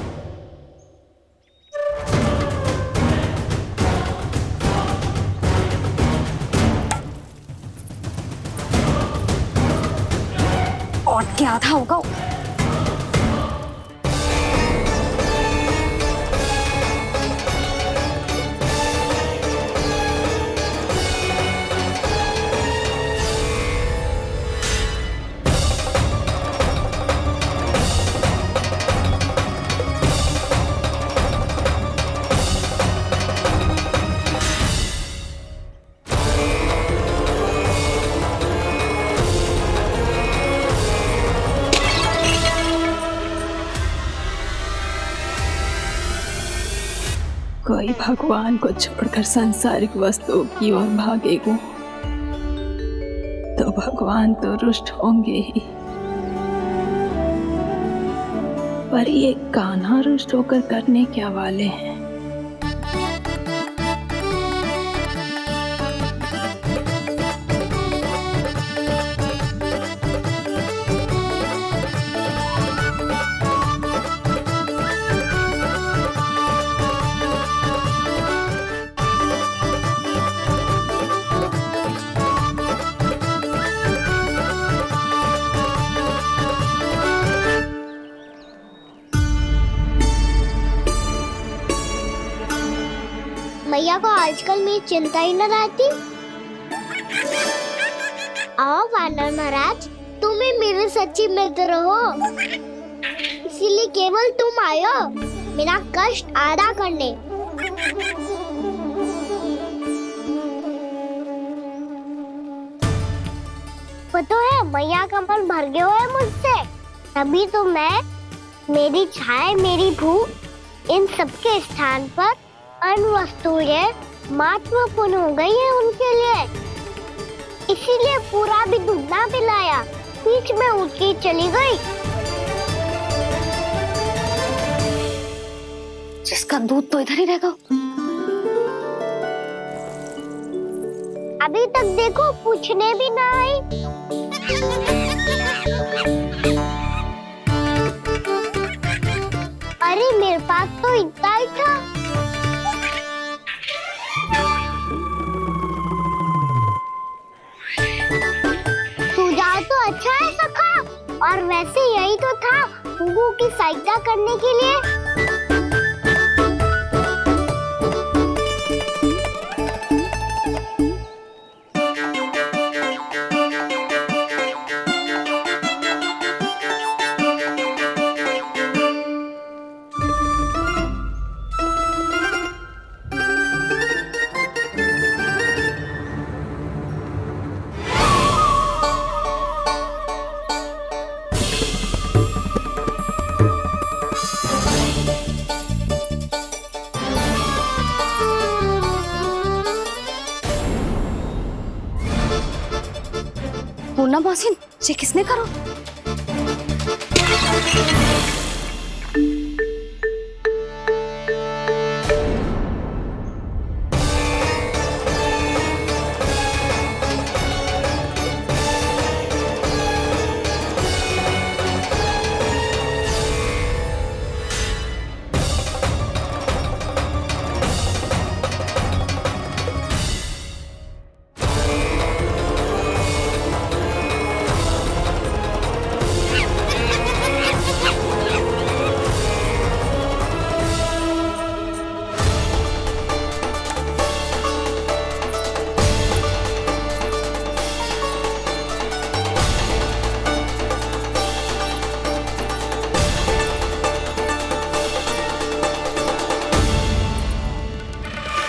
और क्या था होगा? कोई भगवान को छोड़कर सांसारिक वस्तुओं की ओर भागेगा तो भगवान तो रुष्ट होंगे ही, पर ये कान्हा रुष्ट होकर करने क्या वाले हैं? मैया को आजकल मेरी चिंता ही न रहती। आओ वानर महाराज, तुम ही मेरे सच्ची मित्र हो, इसीलिए केवल तुम आयो मेरा कष्ट आधा करने। पता है मैया का मन भर गया है मुझसे, तभी तो मैं, मेरी छाया, मेरी भूख इन सबके स्थान पर अन्य वस्तुएं महत्वपूर्ण हो गई है उनके लिए, इसीलिए पूरा भी दूध ना पिलाया, बीच में उठ के चली गई। जिसका दूध तो इधर ही रहेगा। अभी तक देखो पूछने भी ना आई। अरे मेरे पास तो इतना ही था। सुझाव तो अच्छा है सखा, और वैसे यही तो था गुगु की सहायता करने के लिए। पूर्णा मौसी, ये किसने करो?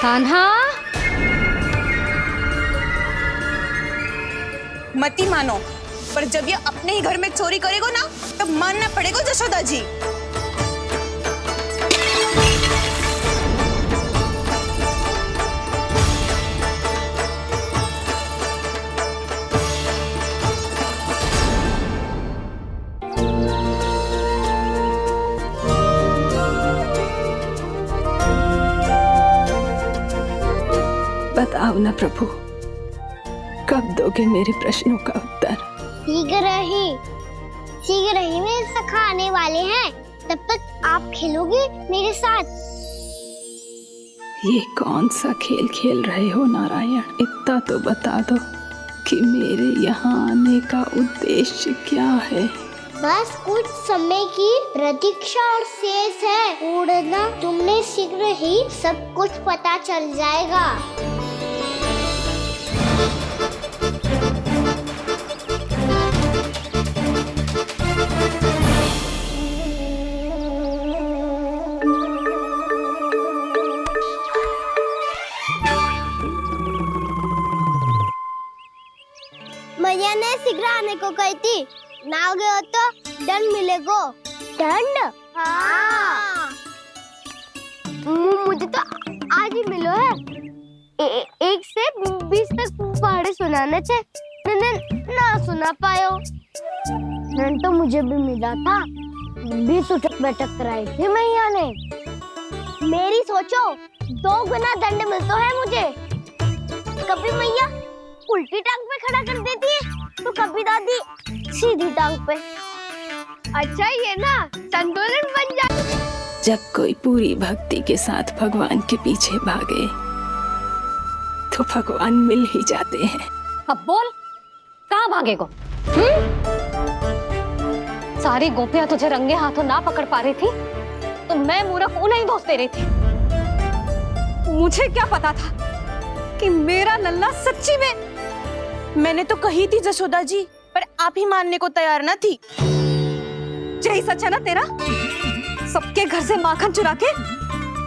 कान्हा, मती मानो, पर जब ये अपने ही घर में चोरी करेगा ना, तब मानना पड़ेगा जशोदा जी। बताओ ना प्रभु, कब दोगे मेरे प्रश्नों का उत्तर? शीघ्र ही मेरे सखा आने वाले हैं, तब तक आप खेलोगे मेरे साथ। ये कौन सा खेल खेल रहे हो नारायण? इतना तो बता दो कि मेरे यहाँ आने का उद्देश्य क्या है? बस कुछ समय की प्रतीक्षा और शेष है। उड़ना, तुमने शीघ्र ही सब कुछ पता चल जाएगा। मैया ने शीघ्र आने को कही थी, ना हो गए तो दंड मिलेगा। दंड? हाँ। मुझे तो आज ही मिलो है। 1 से 20 तक पहाड़े सुनाने थे, ना सुना पायो। दंड तो मुझे भी मिला था, 20 उठक बैठक कराई थी मैया ने। मेरी सोचो, 2 गुना दंड मिलता है मुझे। कभी मैया उल्टी टांग पे खड़ा कर देती है, तो कभी दादी सीधी टांग पे। अच्छा ये ना संतुलन बन जाता। जब कोई पूरी भक्ति के साथ भगवान के पीछे भागे तो भगवान मिल ही जाते हैं। अब बोल, कहाँ भागेगो? सारी गोपियां तुझे रंगे हाथों ना पकड़ पा रही थी, तो मैं मूर्ख उन्हें दोष दे रही थी। मुझे क्या पता था कि मेरा लल्ला सच्ची में। मैंने तो कही थी जशोदा जी, पर आप ही मानने को तैयार न थी। यही सच है ना तेरा? सबके घर से माखन चुरा के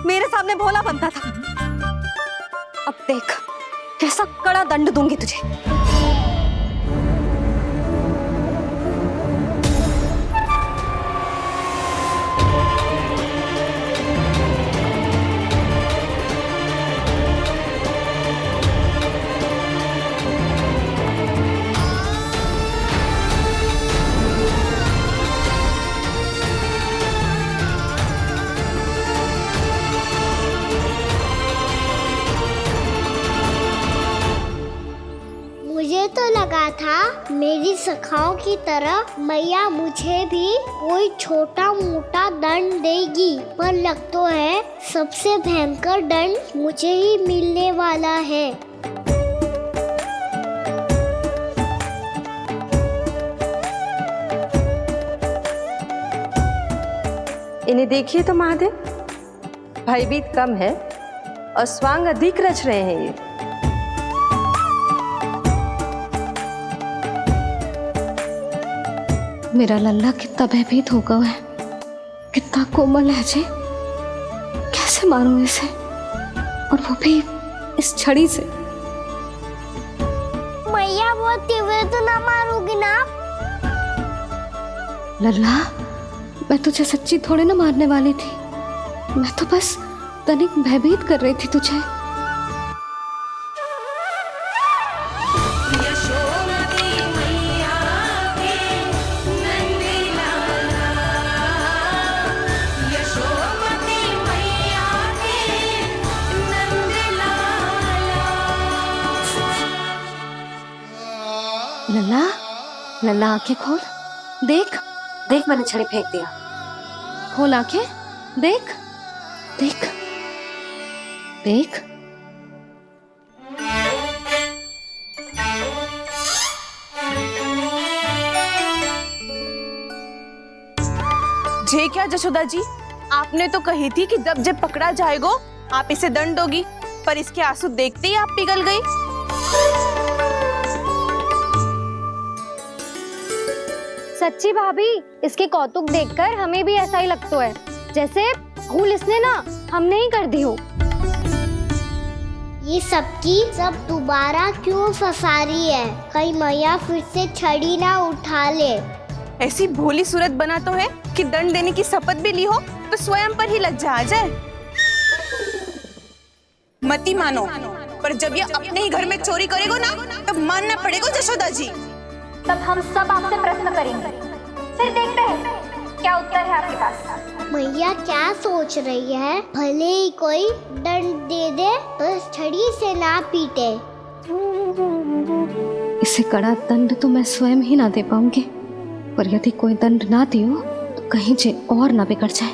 मेरे सामने भोला बनता था। अब देख कैसा कड़ा दंड दूंगी तुझे। था मेरी सखाओं की तरह मैया मुझे भी कोई छोटा मोटा दंड देगी, पर लग तो है सबसे भयंकर दंड मुझे ही मिलने वाला है। इन्हें देखिए तो महादेव, भयभीत कम है और स्वांग अधिक रच रहे हैं ये। मेरा लल्ला कितना भयभीत होगा है, कितना कोमल है जी। कैसे मारूं इसे, और वो भी इस छड़ी से। मैया बहुत तीव्र तो ना मारोगी ना? लल्ला, मैं तुझे सच्ची थोड़े ना मारने वाली थी, मैं तो बस तनिक भयभीत कर रही थी तुझे। लल्ला, लल्ला आंखें खोल, देख देख मैंने छड़ी फेंक दिया। खोल आंखें, देख देख देख। जे क्या जशोदा जी, आपने तो कही थी कि जब पकड़ा जाएगा आप इसे दंड दोगी, पर इसके आंसू देखते ही आप पिघल गई। सच्ची भाभी, इसके कौतुक देखकर हमें भी ऐसा ही लगता है, जैसे भूल इसने ना हमने ही कर दी हो। ये सबकी सब दोबारा क्यों फंसा रही है? कहीं मैया फिर से छड़ी ना उठा ले। ऐसी भोली सूरत बना तो है कि दंड देने की शपथ भी ली हो तो स्वयं पर ही लज्जा आ जाए। मती मानो, पर जब ये अपने ही घर में चोरी करेगा ना, तब मानना पड़ेगा जशोदा जी। तब हम सब आपसे प्रश्न करेंगे, फिर देखते हैं क्या उत्तर है आपके पास। मैया क्या सोच रही है? भले ही कोई दंड दे दे, बस छड़ी से ना पीटे। इसे कड़ा दंड तो मैं स्वयं ही ना दे पाऊंगी, पर यदि कोई दंड ना दियो तो कहीं जे और ना बिगड़ जाए,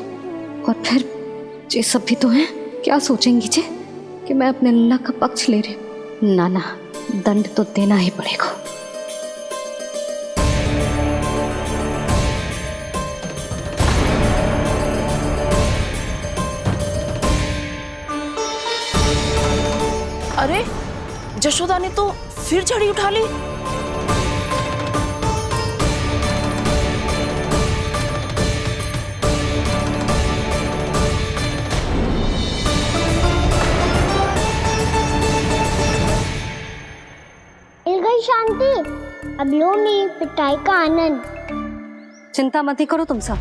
और फिर जे सब भी तो हैं, क्या सोचेंगी जे कि मैं अपने लल्ला का पक्ष ले रही हूँ। ना ना, दंड तो देना ही पड़ेगा। अरे जशोदा ने तो फिर छड़ी उठा ली। मिल गई शांति, अब लो मेरी पिटाई का आनंद। चिंता मत ही करो तुम सब,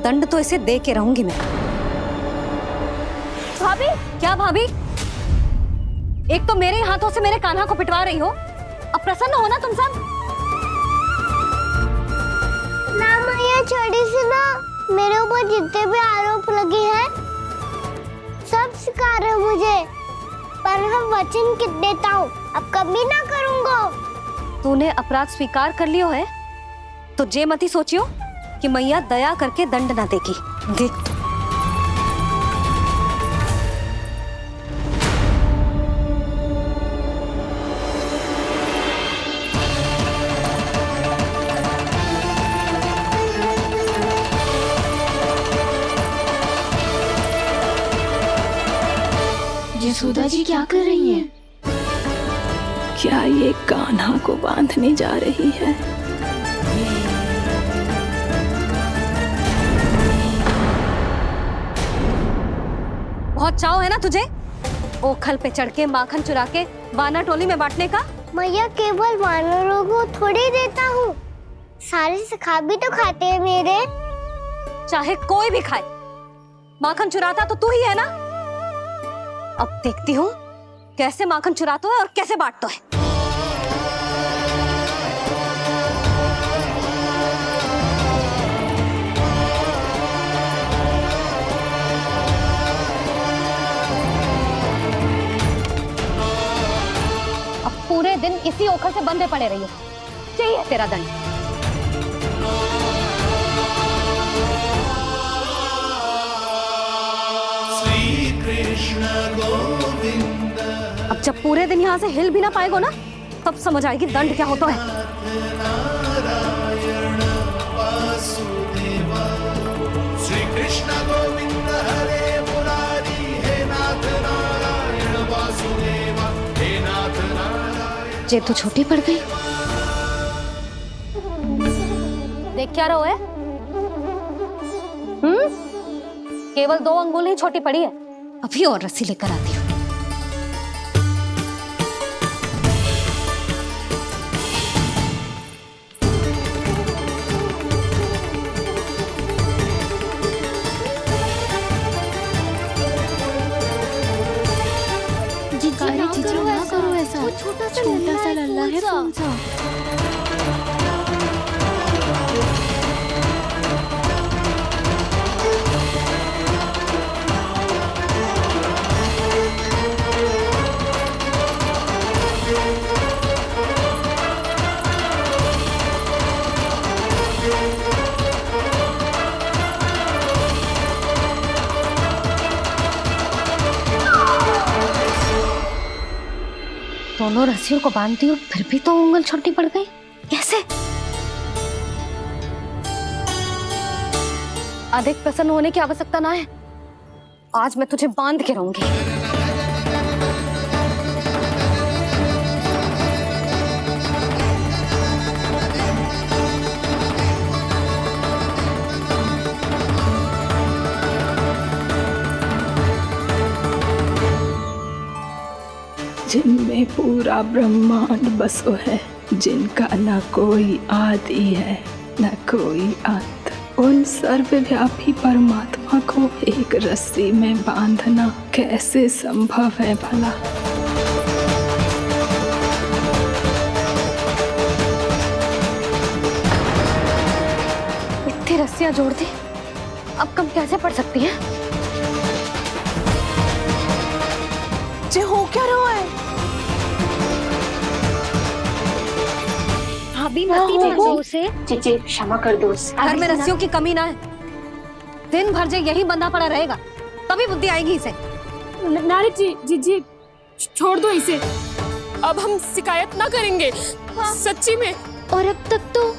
दंड तो इसे दे के रहूंगी मैं। भाभी, क्या भाभी? एक तो मेरे हाथों से मेरे कान्हा को पिटवा रही हो, अब प्रसन्न हो ना तुम सब? ना मैया, छड़ी से ना मेरे ऊपर जितने भी आरोप लगे हैं सब स्वीकार है मुझे, पर मैं वचन कित देता हूँ, अब कभी ना करूँगा। तूने अपराध स्वीकार कर लियो है तो जे मती सोचियो कि मैया दया करके दंड ना देगी। देख, यशोदा जी क्या कर रही हैं? क्या ये कान्हा को बांधने जा रही है? बहुत चाव है ना तुझे ओखल पे चढ़ के माखन चुरा के वानर टोली में बांटने का? मैया, केवल वानरों को थोड़ी देता हूँ, सारे सखा भी तो खाते हैं मेरे। चाहे कोई भी खाए, माखन चुराता तो तू ही है ना। अब देखती हूँ कैसे माखन चुराता है और कैसे बांटता है। अब पूरे पूरे दिन इसी ओखर से बंधे पड़े रहिए। चाहिए तेरा दंड। श्री कृष्ण गोविंद। अब जब पूरे दिन यहाँ से हिल भी ना पाएगो ना, तब समझ आएगी दंड क्या होता है। श्री कृष्ण गोविंद हरे मुरारी, हे नाथ नारायण वासुदेव, हे नाथ नारायण। जे तो छोटी पड़ गई। देख क्या रहो है? केवल 2 अंगुल ही छोटी पड़ी है। अभी और रस्सी लेकर आती हूँ। ना करो ऐसा। छोटा सा लल्ला है फूल सा। दोनों रस्सियों को बांधती हूँ, फिर भी तो उंगल छोटी पड़ गई। कैसे? अधिक प्रसन्न होने की आवश्यकता ना है। आज मैं तुझे बांध के रहूंगी। जिनमें पूरा ब्रह्मांड बसो है, जिनका न कोई आदि है न कोई अंत, उन सर्वव्यापी परमात्मा को एक रस्सी में बांधना कैसे संभव है भला? इतनी रस्सियां जोड़ दी, अब कम कैसे पड़ सकती हैं? जे हो क्या रहा है? भाभी मती भेजो उसे। जी क्षमा कर दो उसे। घर में रस्सियों की कमी ना है। दिन भर जे यही बंधा पड़ा रहेगा, तभी बुद्धि आएगी इसे। नारी जी छोड़ दो इसे। अब हम शिकायत ना करेंगे। सच्ची में। और अब तक तो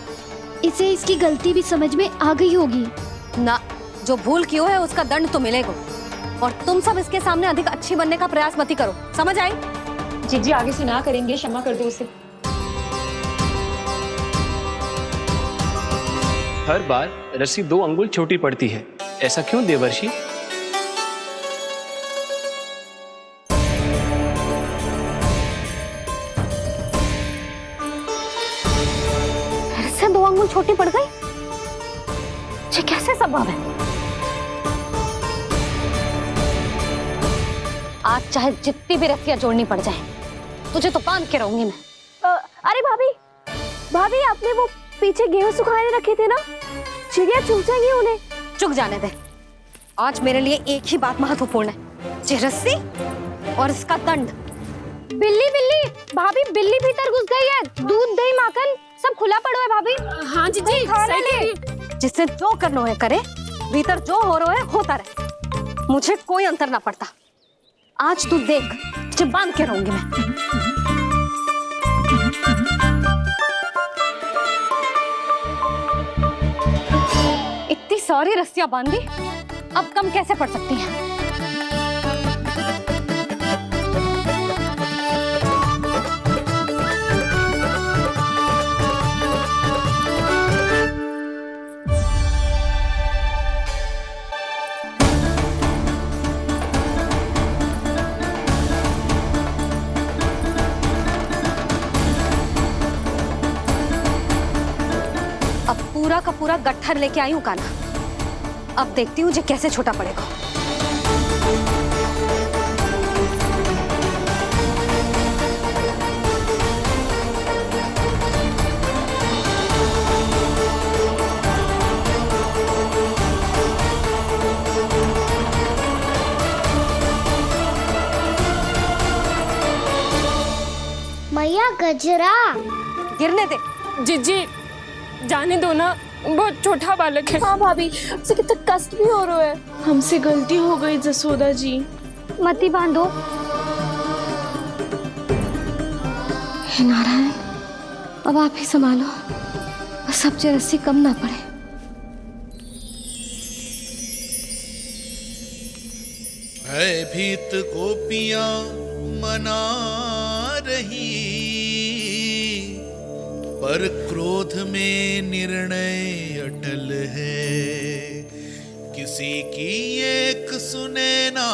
इसे इसकी गलती भी समझ में आ गई होगी ना। जो भूल किया है उसका दंड तो मिलेगा। और तुम सब इसके सामने अधिक अच्छी बनने का प्रयास मत करो, समझ आई? जी आगे से ना करेंगे, क्षमा कर दो उसे। हर बार रस्सी 2 अंगुल छोटी पड़ती है, ऐसा क्यों देवर्षि? फिर से 2 अंगुल छोटी पड़ गई? ये कैसे संभव है? आज चाहे जितनी भी रस्सियां जोड़नी पड़ जाए, तुझे तो बांध के रहूंगी मैं। अरे भाभी आपने वो पीछे गेहूं सुखाने रखे थे ना, चिड़िया चुग जाएंगी उन्हें। चुग जाने दे। आज मेरे लिए एक ही बात महत्वपूर्ण है, ये रस्सी और इसका दंड। बिल्ली भाभी, बिल्ली भीतर घुस गई है। दूध दही माखन सब खुला पड़ा है भाभी। हाँ जी सही। जिससे जो करना है करे, भीतर जो हो रहा है होता रहे, मुझे कोई अंतर ना पड़ता। आज तू देख, तुझे बांध के रहूंगी मैं। इतनी सारी रस्सियां बांधी, अब कम कैसे पड़ सकती हैं? अब पूरा का पूरा गट्ठर लेके आई हूं काना। अब देखती हूँ जे कैसे छोटा पड़ेगा। मैया मैया गजरा। गिरने दे। जीजी जाने दो ना, बहुत छोटा बालक है। हाँ भाभी, उसे कितना कष्ट भी हो रहा है। हमसे गलती हो गई जसोदा जी। मती बांधो। हे नारायण, अब आप ही संभालो, बस सब रस्सी कम ना पड़े। भयभीत गोपियां मना रही, पर क्रोध में निर्णय अटल है। किसी की एक सुने ना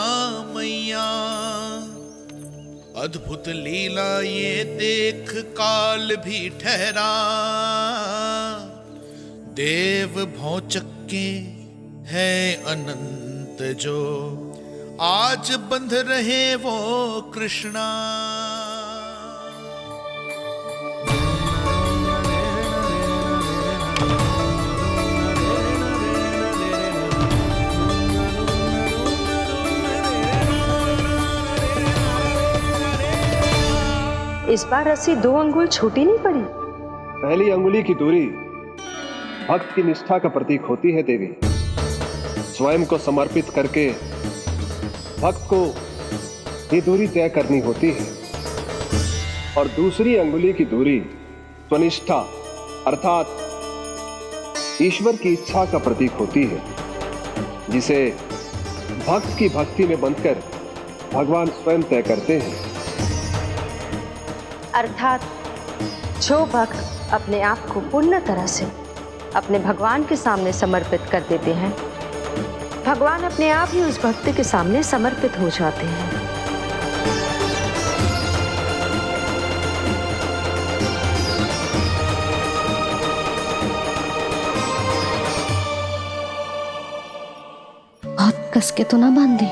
मैया, अद्भुत लीला ये देख काल भी ठहरा। देव भौचक्के है अनंत जो, आज बंध रहे वो कृष्णा। इस बार रस्सी 2 अंगुल छोटी नहीं पड़ी। पहली अंगुली की दूरी भक्त की निष्ठा का प्रतीक होती है देवी। स्वयं को समर्पित करके भक्त को ये दूरी तय करनी होती है। और दूसरी अंगुली की दूरी स्वनिष्ठा अर्थात ईश्वर की इच्छा का प्रतीक होती है, जिसे भक्त की भक्ति में बंधकर भगवान स्वयं तय करते हैं। अर्थात जो भक्त अपने आप को पूर्ण तरह से अपने भगवान के सामने समर्पित कर देते हैं, भगवान अपने आप ही उस भक्त के सामने समर्पित हो जाते हैं। बहुत कस के तो ना बांधी।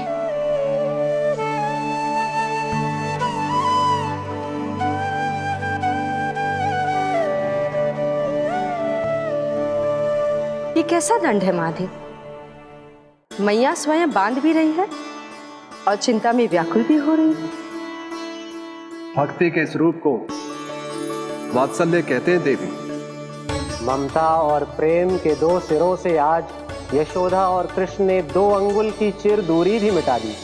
ये कैसा दंड है माधि? मैया स्वयं बांध भी रही है और चिंता में व्याकुल भी हो रही है। भक्ति के स्वरूप को वात्सल्य कहते हैं देवी। ममता और प्रेम के 2 सिरों से आज यशोदा और कृष्ण ने 2 अंगुल की चिर दूरी भी मिटा दी।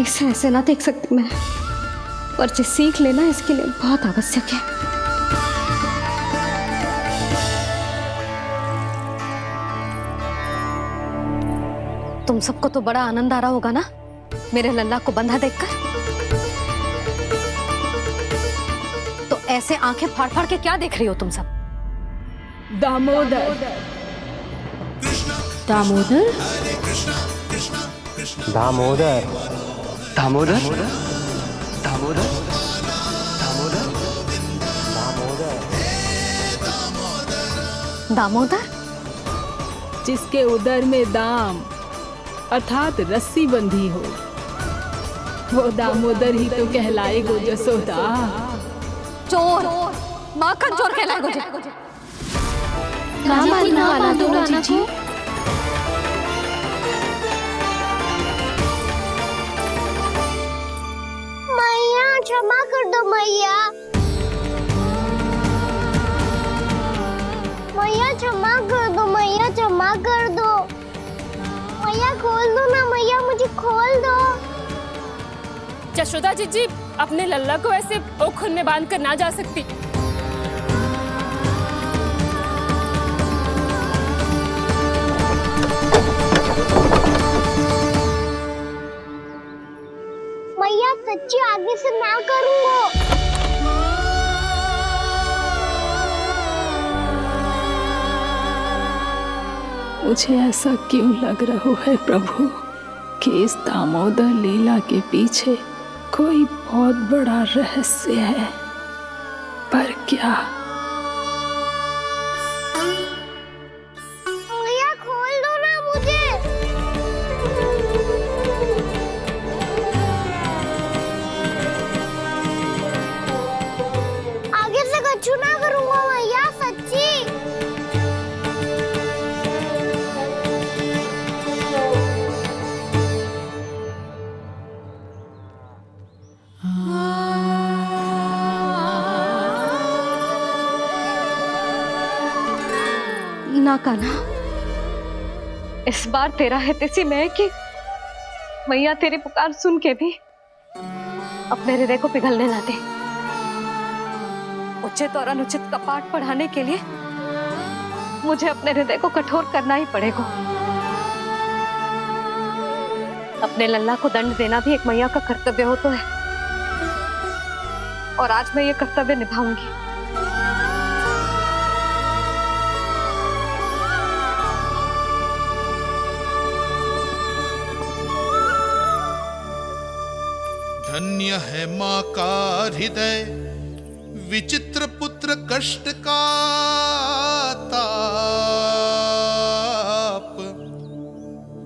इसे ऐसे ना देख सकती मैं, पर जो सीख लेना इसके लिए बहुत आवश्यक है। तुम सबको तो बड़ा आनंद आ रहा होगा ना मेरे लल्ला को बंधा देखकर। तो ऐसे आंखें फाड़ फाड़ के क्या देख रही हो तुम सब? दामोदर। दामोदर? दामोदर। दामोदर? दामोदर? दामोदर? जिसके उदर में दाम अर्थात रस्सी बंधी हो, वो दामोदर ही तो कहलाएगो जसोदा। चोर, माखन चोर कहलाएगो जे। ना मानना वाला दो जीजी। मैया क्षमा कर दो मैया। मैया क्षमा कर दो, मैया क्षमा कर दो। मैया खोल दो ना मैया, मुझे खोल दो। यशोदा जीजी अपने लल्ला को ऐसे ओखर में बांध कर ना जा सकती। मैया सच्ची आगे से ना करूंगा। मुझे ऐसा क्यों लग रहा है प्रभु कि इस दामोदर लीला के पीछे कोई बहुत बड़ा रहस्य है, पर क्या? मैया खोल दो ना मुझे। आगे से कछु ना करूंगा मैया, सच्ची। ना कान्हा, इस बार तेरा है तेसी में कि मैया तेरी पुकार सुन के भी अपने हृदय को पिघलने ना दे। उचित और अनुचित का पाठ पढ़ाने के लिए मुझे अपने हृदय को कठोर करना ही पड़ेगा। अपने लल्ला को दंड देना भी एक मैया का कर्तव्य हो तो है, और आज मैं ये कर्तव्य निभाऊंगी। धन्य है माँ का हृदय, विचित्र पुत्र कष्ट का ताप,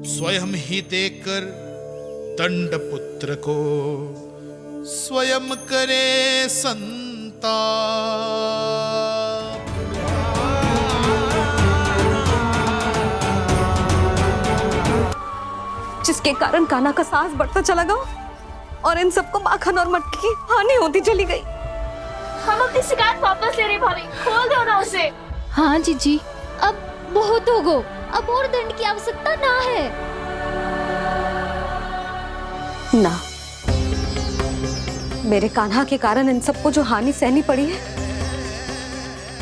स्वयं ही देकर दंड पुत्र को स्वयं करे संताप। जिसके कारण कान्हा का साहस बढ़ता चला गया और इन सबको माखन और मटकी की हानि होती चली गई। हम अपनी शिकायत वापस ले रहे भाभी, खोल दो ना उसे। हाँ जीजी, अब बहुत हो गो, अब और दंड की आवश्यकता ना है। ना, मेरे कान्हा के कारण इन सबको जो हानि सहनी पड़ी है,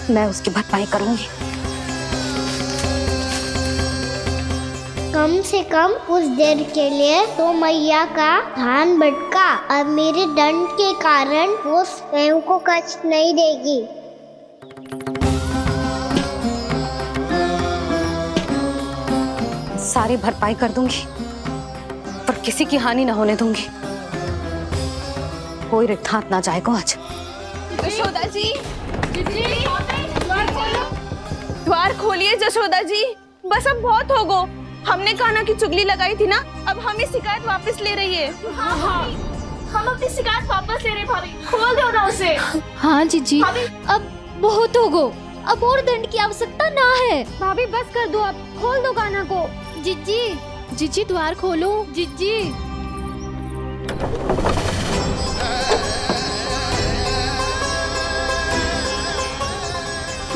मैं उसकी भरपाई करूंगी। कम से कम कुछ देर के लिए तो मैया का ध्यान भटका और मेरे दंड के कारण वो स्वयं को कष्ट नहीं देगी। सारी भरपाई कर दूंगी, पर किसी की हानि न होने दूंगी। कोई रिक्त हाथ ना जाएगा आज। जशोदा जी, द्वार खोलिए जशोदा जी, बस अब बहुत हो गो। हमने कान्हा की चुगली लगाई थी ना, अब हमें शिकायत वापस ले रही है। हाँ, हम अपनी शिकायत वापस ले रहे भाभी, खोल दो ना उसे। हाँ जीजी, अब बहुत हो गो, अब और दंड की आवश्यकता ना है। भाभी बस कर दो, अब खोल दो कान्हा को। जीजी, जीजी द्वार खोलो, जीजी।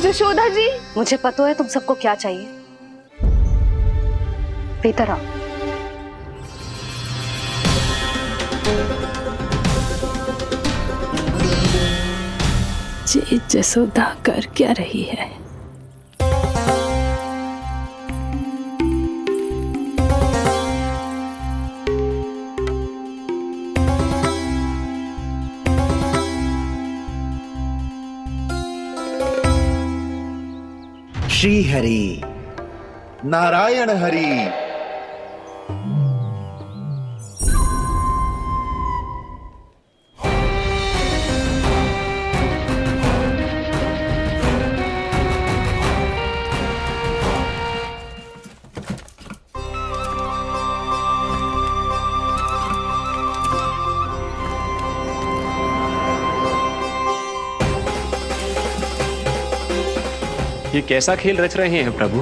जशोदा जी, मुझे पता है तुम सबको क्या चाहिए। भीतर आओ। जी जसोदा कर क्या रही है? श्री हरि, नारायण हरि। ये कैसा खेल रच रहे हैं प्रभु?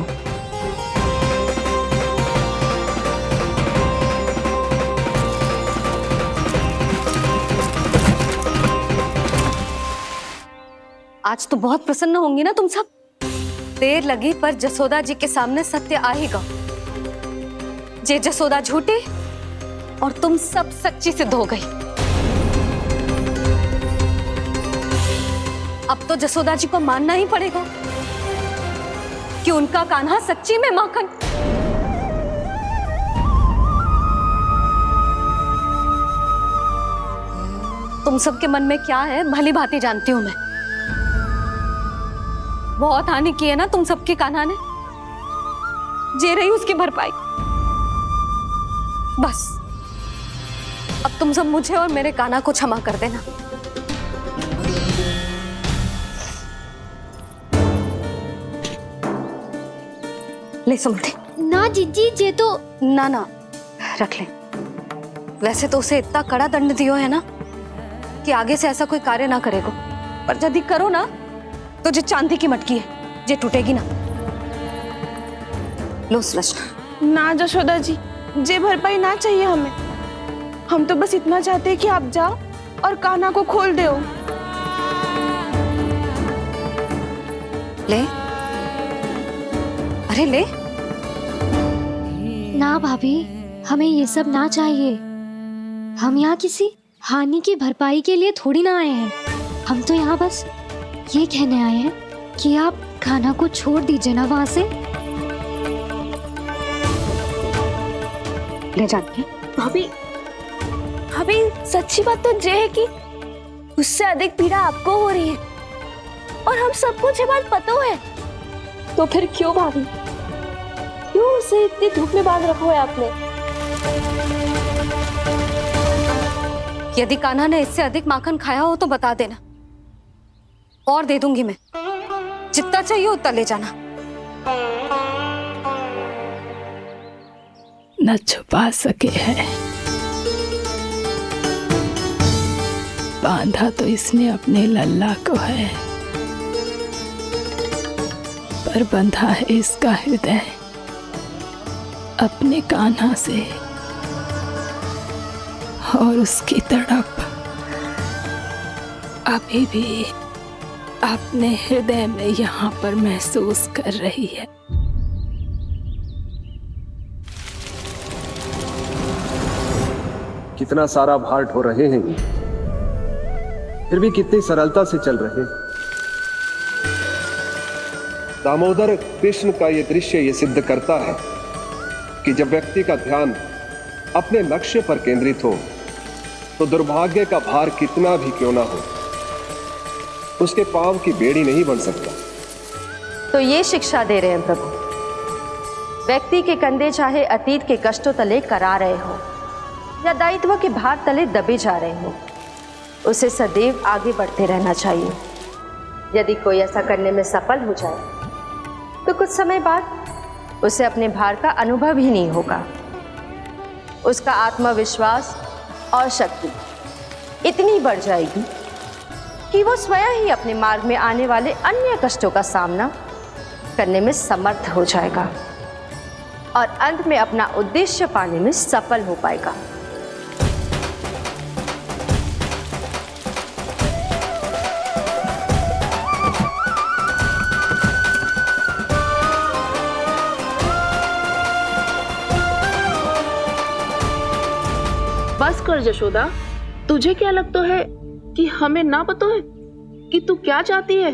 आज तो बहुत प्रसन्न होंगी ना तुम सब। देर लगी पर जसोदा जी के सामने सत्य आएगा। जे जसोदा झूठी और तुम सब सच्ची सिद्ध हो गई। अब तो जसोदा जी को मानना ही पड़ेगा कि उनका कान्हा सच्ची में माखन। तुम सबके मन में क्या है भली भांति जानती हूं मैं। बहुत हानि की है ना तुम सबके कान्हा ने, जे रही उसकी भरपाई। बस अब तुम सब मुझे और मेरे कान्हा को क्षमा कर देना। ले सुमति। ना जीजी, जे तो ना ना रख ले। वैसे तो उसे इतना कड़ा दंड दियो है ना कि आगे से ऐसा कोई कार्य ना करेगा, पर यदि करो ना तो जो चांदी की मटकी है जे टूटेगी ना। लो सृष्टि। ना जशोदा जी, जे भरपाई ना चाहिए हमें। हम तो बस इतना चाहते हैं कि आप जाओ और कान्हा को खोल दो। ले अरे ले। ना भाभी, हमें ये सब ना चाहिए। हम यहाँ किसी हानि की भरपाई के लिए थोड़ी ना आए हैं। हम तो यहाँ बस ये कहने आए हैं कि आप खाना को छोड़ दीजिए ना वहां से। ले जाती है। भाभी, भाभी सच्ची बात तो ये है कि उससे अधिक पीड़ा आपको हो रही है और हम सबको ये बात पता है। तो फिर क्यों भाभी, क्यों उसे इतनी धूप में बांध रखा है आपने? यदि कान्हा ने इससे अधिक माखन खाया हो तो बता देना, और दे दूंगी मैं। जितना चाहिए उतना ले जाना। न छुपा सके है, बांधा तो इसने अपने लल्ला को है, पर बंधा है इसका हृदय अपने कान्हा से, और उसकी तड़प अभी भी अपने हृदय में यहाँ पर महसूस कर रही है। कितना सारा भार ढो रहे हैं, फिर भी कितनी सरलता से चल रहे हैं। दामोदर कृष्ण का यह दृश्य ये सिद्ध करता है कि जब व्यक्ति का ध्यान अपने लक्ष्य पर केंद्रित हो तो दुर्भाग्य का भार कितना भी क्यों ना हो, उसके पांव की बेड़ी नहीं बन सकता। तो ये शिक्षा दे रहे हैं प्रभु, व्यक्ति के कंधे चाहे अतीत के कष्टों तले करा रहे हो या दायित्व के भार तले दबे जा रहे हो, उसे सदैव आगे बढ़ते रहना चाहिए। यदि कोई ऐसा करने में सफल हो जाए तो कुछ समय बाद उसे अपने भार का अनुभव ही नहीं होगा। उसका आत्मविश्वास और शक्ति इतनी बढ़ जाएगी कि वो स्वयं ही अपने मार्ग में आने वाले अन्य कष्टों का सामना करने में समर्थ हो जाएगा और अंत में अपना उद्देश्य पाने में सफल हो पाएगा। बस कर यशोदा, तुझे क्या लगता है कि हमें ना पता है कि तू क्या चाहती है?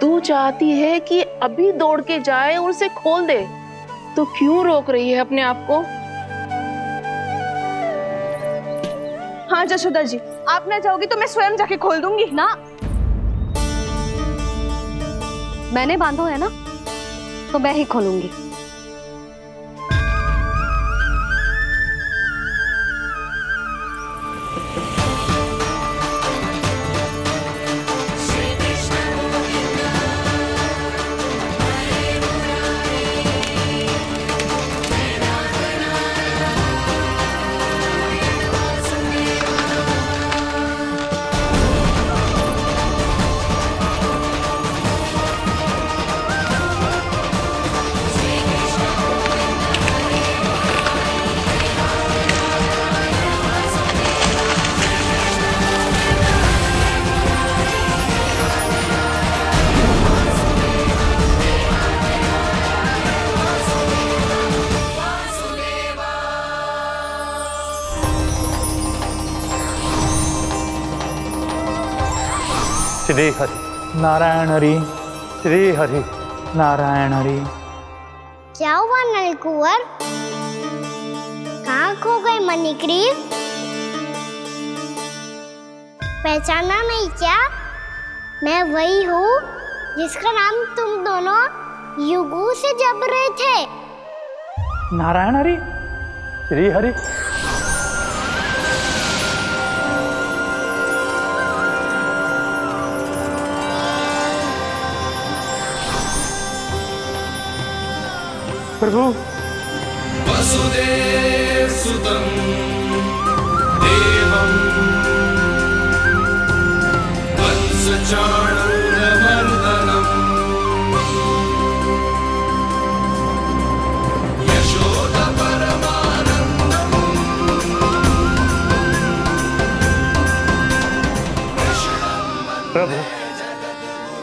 तू चाहती है कि अभी दौड़ के जाए और उसे खोल दे, तो क्यों रोक रही है अपने आप को? हाँ यशोदा जी, आप ना चाहोगी तो मैं स्वयं जाके खोल दूंगी। ना, मैंने बांधो है ना, तो मैं ही खोलूंगी। श्री हरि नारायण हरि, श्री हरि नारायण हरि। क्या हुआ नलकुंवर? कहाँ खो गए मणिग्रीव? पहचाना नहीं क्या? मैं वही हूँ जिसका नाम तुम दोनों युगों से जप रहे थे। नारायण हरि, श्री हरि। प्रभु, वसुदेव सुतं देवं वंशचाणूरमर्दनम् यशोदा परमानन्दम् प्रभु,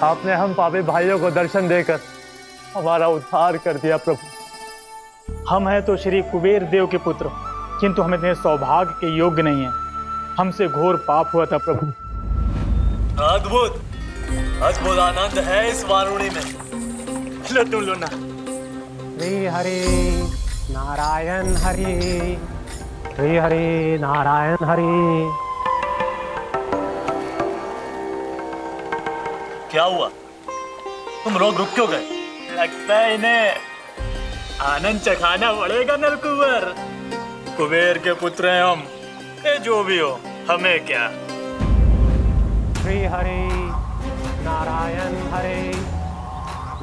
आपने हम पापी भाइयों को दर्शन देकर हमारा उद्धार कर दिया प्रभु। हम हैं तो श्री कुबेर देव के पुत्र, किंतु हम इतने सौभाग्य के योग्य नहीं हैं। हमसे घोर पाप हुआ था प्रभु। अद्भुत अद्भुत आनंद है इस वारुणी में। लो तुम लो ना। श्री हरि नारायण हरि, श्री हरि नारायण हरि। क्या हुआ? तुम लोग रुक क्यों गए? लगता है इन्हें आनंद चखाना पड़ेगा नलकुबर। कुबेर के पुत्र हैं हम, ये जो भी हो हमें क्या। श्री हरि नारायण हरि,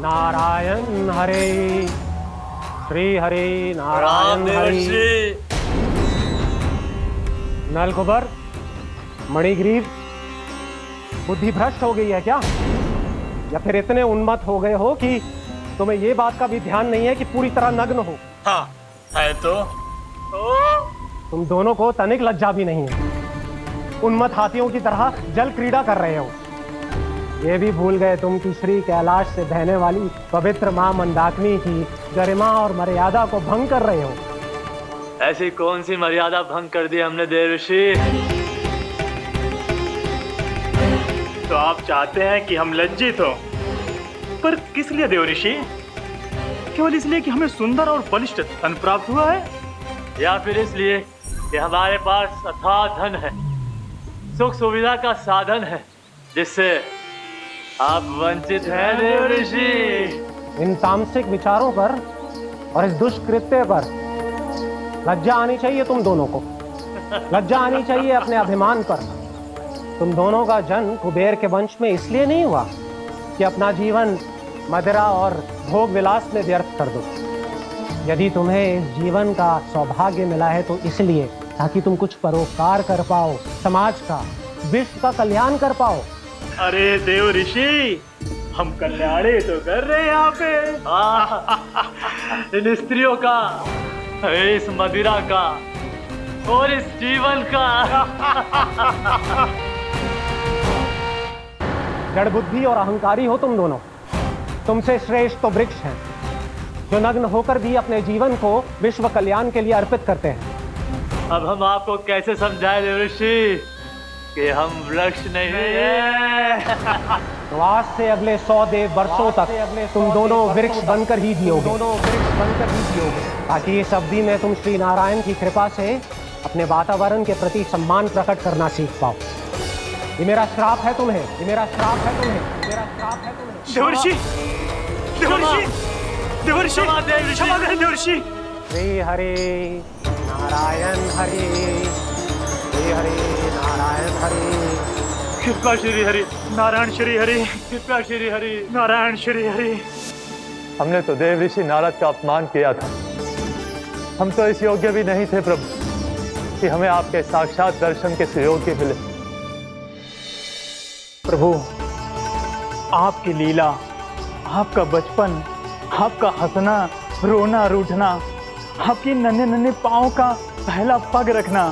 नारायण हरि, श्री हरि नारायण हरि। नलकुबर, मणिग्रीव, बुद्धि भ्रष्ट हो गई है क्या? या फिर इतने उन्मत्त हो गए हो कि तुम्हें ये बात का भी ध्यान नहीं है कि पूरी तरह नग्न हो? हाँ है तो। तुम दोनों को तनिक लज्जा भी नहीं है। उन्मत्त हाथियों की तरह जल क्रीड़ा कर रहे हो। ये भी भूल गए तुम कि श्री कैलाश से बहने वाली पवित्र मां मंदाकिनी की गरिमा और मर्यादा को भंग कर रहे हो। ऐसी कौन सी मर्यादा भंग कर दी हमने देव ऋषि? तो आप चाहते हैं कि हम लज्जित हो, पर किस लिए देव ऋषि? केवल इसलिए कि हमें सुंदर और बलिष्ठ धन प्राप्त हुआ है, या फिर इसलिए कि हमारे पास अथाह धन है, सुख सुविधा का साधन है, जिससे आप वंचित हैं देव ऋषि? इन तामसिक विचारों पर और इस दुष्कृत्य पर लज्जा आनी चाहिए तुम दोनों को। लज्जा आनी चाहिए अपने अभिमान पर। तुम दोनों का जन्म कुबेर के वंश में इसलिए नहीं हुआ कि अपना जीवन मदिरा और भोग विलास में व्यर्थ कर दो। यदि तुम्हें इस जीवन का सौभाग्य मिला है तो इसलिए ताकि तुम कुछ परोपकार कर पाओ, समाज का, विश्व का कल्याण कर पाओ। अरे देव ऋषि, हम कल्याणी तो कर रहे हैं यहाँ पे। इन स्त्रियों का, इस मदिरा का और इस जीवन का। जड़ बुद्धि और अहंकारी हो तुम दोनों। तुमसे श्रेष्ठ तो वृक्ष हैं, जो नग्न होकर भी अपने जीवन को विश्व कल्याण के लिए अर्पित करते हैं। अब हम आपको कैसे समझाएं देव ऋषि कि हम वृक्ष नहीं हैं? तो आज से अगले 100 वर्षों तक तुम दोनों वृक्ष बनकर ही जियोगे। ताकि इस अवधि में तुम श्री नारायण की कृपा से अपने वातावरण के प्रति सम्मान प्रकट करना सीख पाओ। ये मेरा श्राप है तुम्हें, ये मेरा श्राप है तुम्हें, मेरा श्राप है तुम्हें। देवर्षि, देवर्षि, देवर्षि, क्षमा करें देवर्षि। श्री हरि नारायण हरि, श्री हरि नारायण हरि। कृपा श्री हरि नारायण श्री हरि, कृपा श्री हरि नारायण श्री हरि। हमने तो देव ऋषि नारद का अपमान किया था। हम तो इस योग्य भी नहीं थे प्रभु कि हमें आपके साक्षात दर्शन के सुयोग्य मिले। प्रभु, आपकी लीला, आपका बचपन, आपका हंसना, रोना, रूठना, आपकी नन्हे नन्हे पाँव का पहला पग रखना,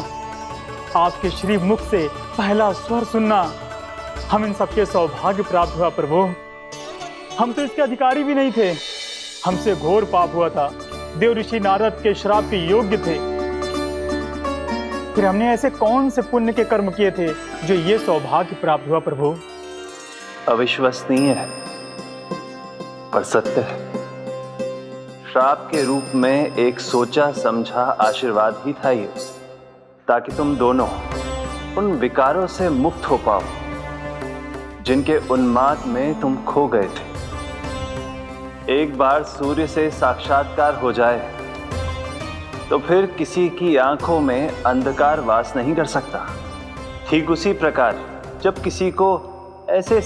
आपके श्री मुख से पहला स्वर सुनना, हम इन सबके सौभाग्य प्राप्त हुआ प्रभु। हम तो इसके अधिकारी भी नहीं थे। हमसे घोर पाप हुआ था, देव ऋषि नारद के श्राप के योग्य थे। फिर हमने ऐसे कौन से पुण्य के कर्म किए थे जो ये सौभाग्य प्राप्त हुआ प्रभु? अविश्वसनीय है पर सत्य है। श्राप के रूप में एक सोचा समझा आशीर्वाद ही था ये, ताकि तुम दोनों उन विकारों से मुक्त हो पाओ जिनके उन्माद में तुम खो गए थे। एक बार सूर्य से साक्षात्कार हो जाए तो फिर किसी की आंखों में अंधकार वास नहीं कर सकता। ठीक उसी प्रकार जब किसी को ऐसे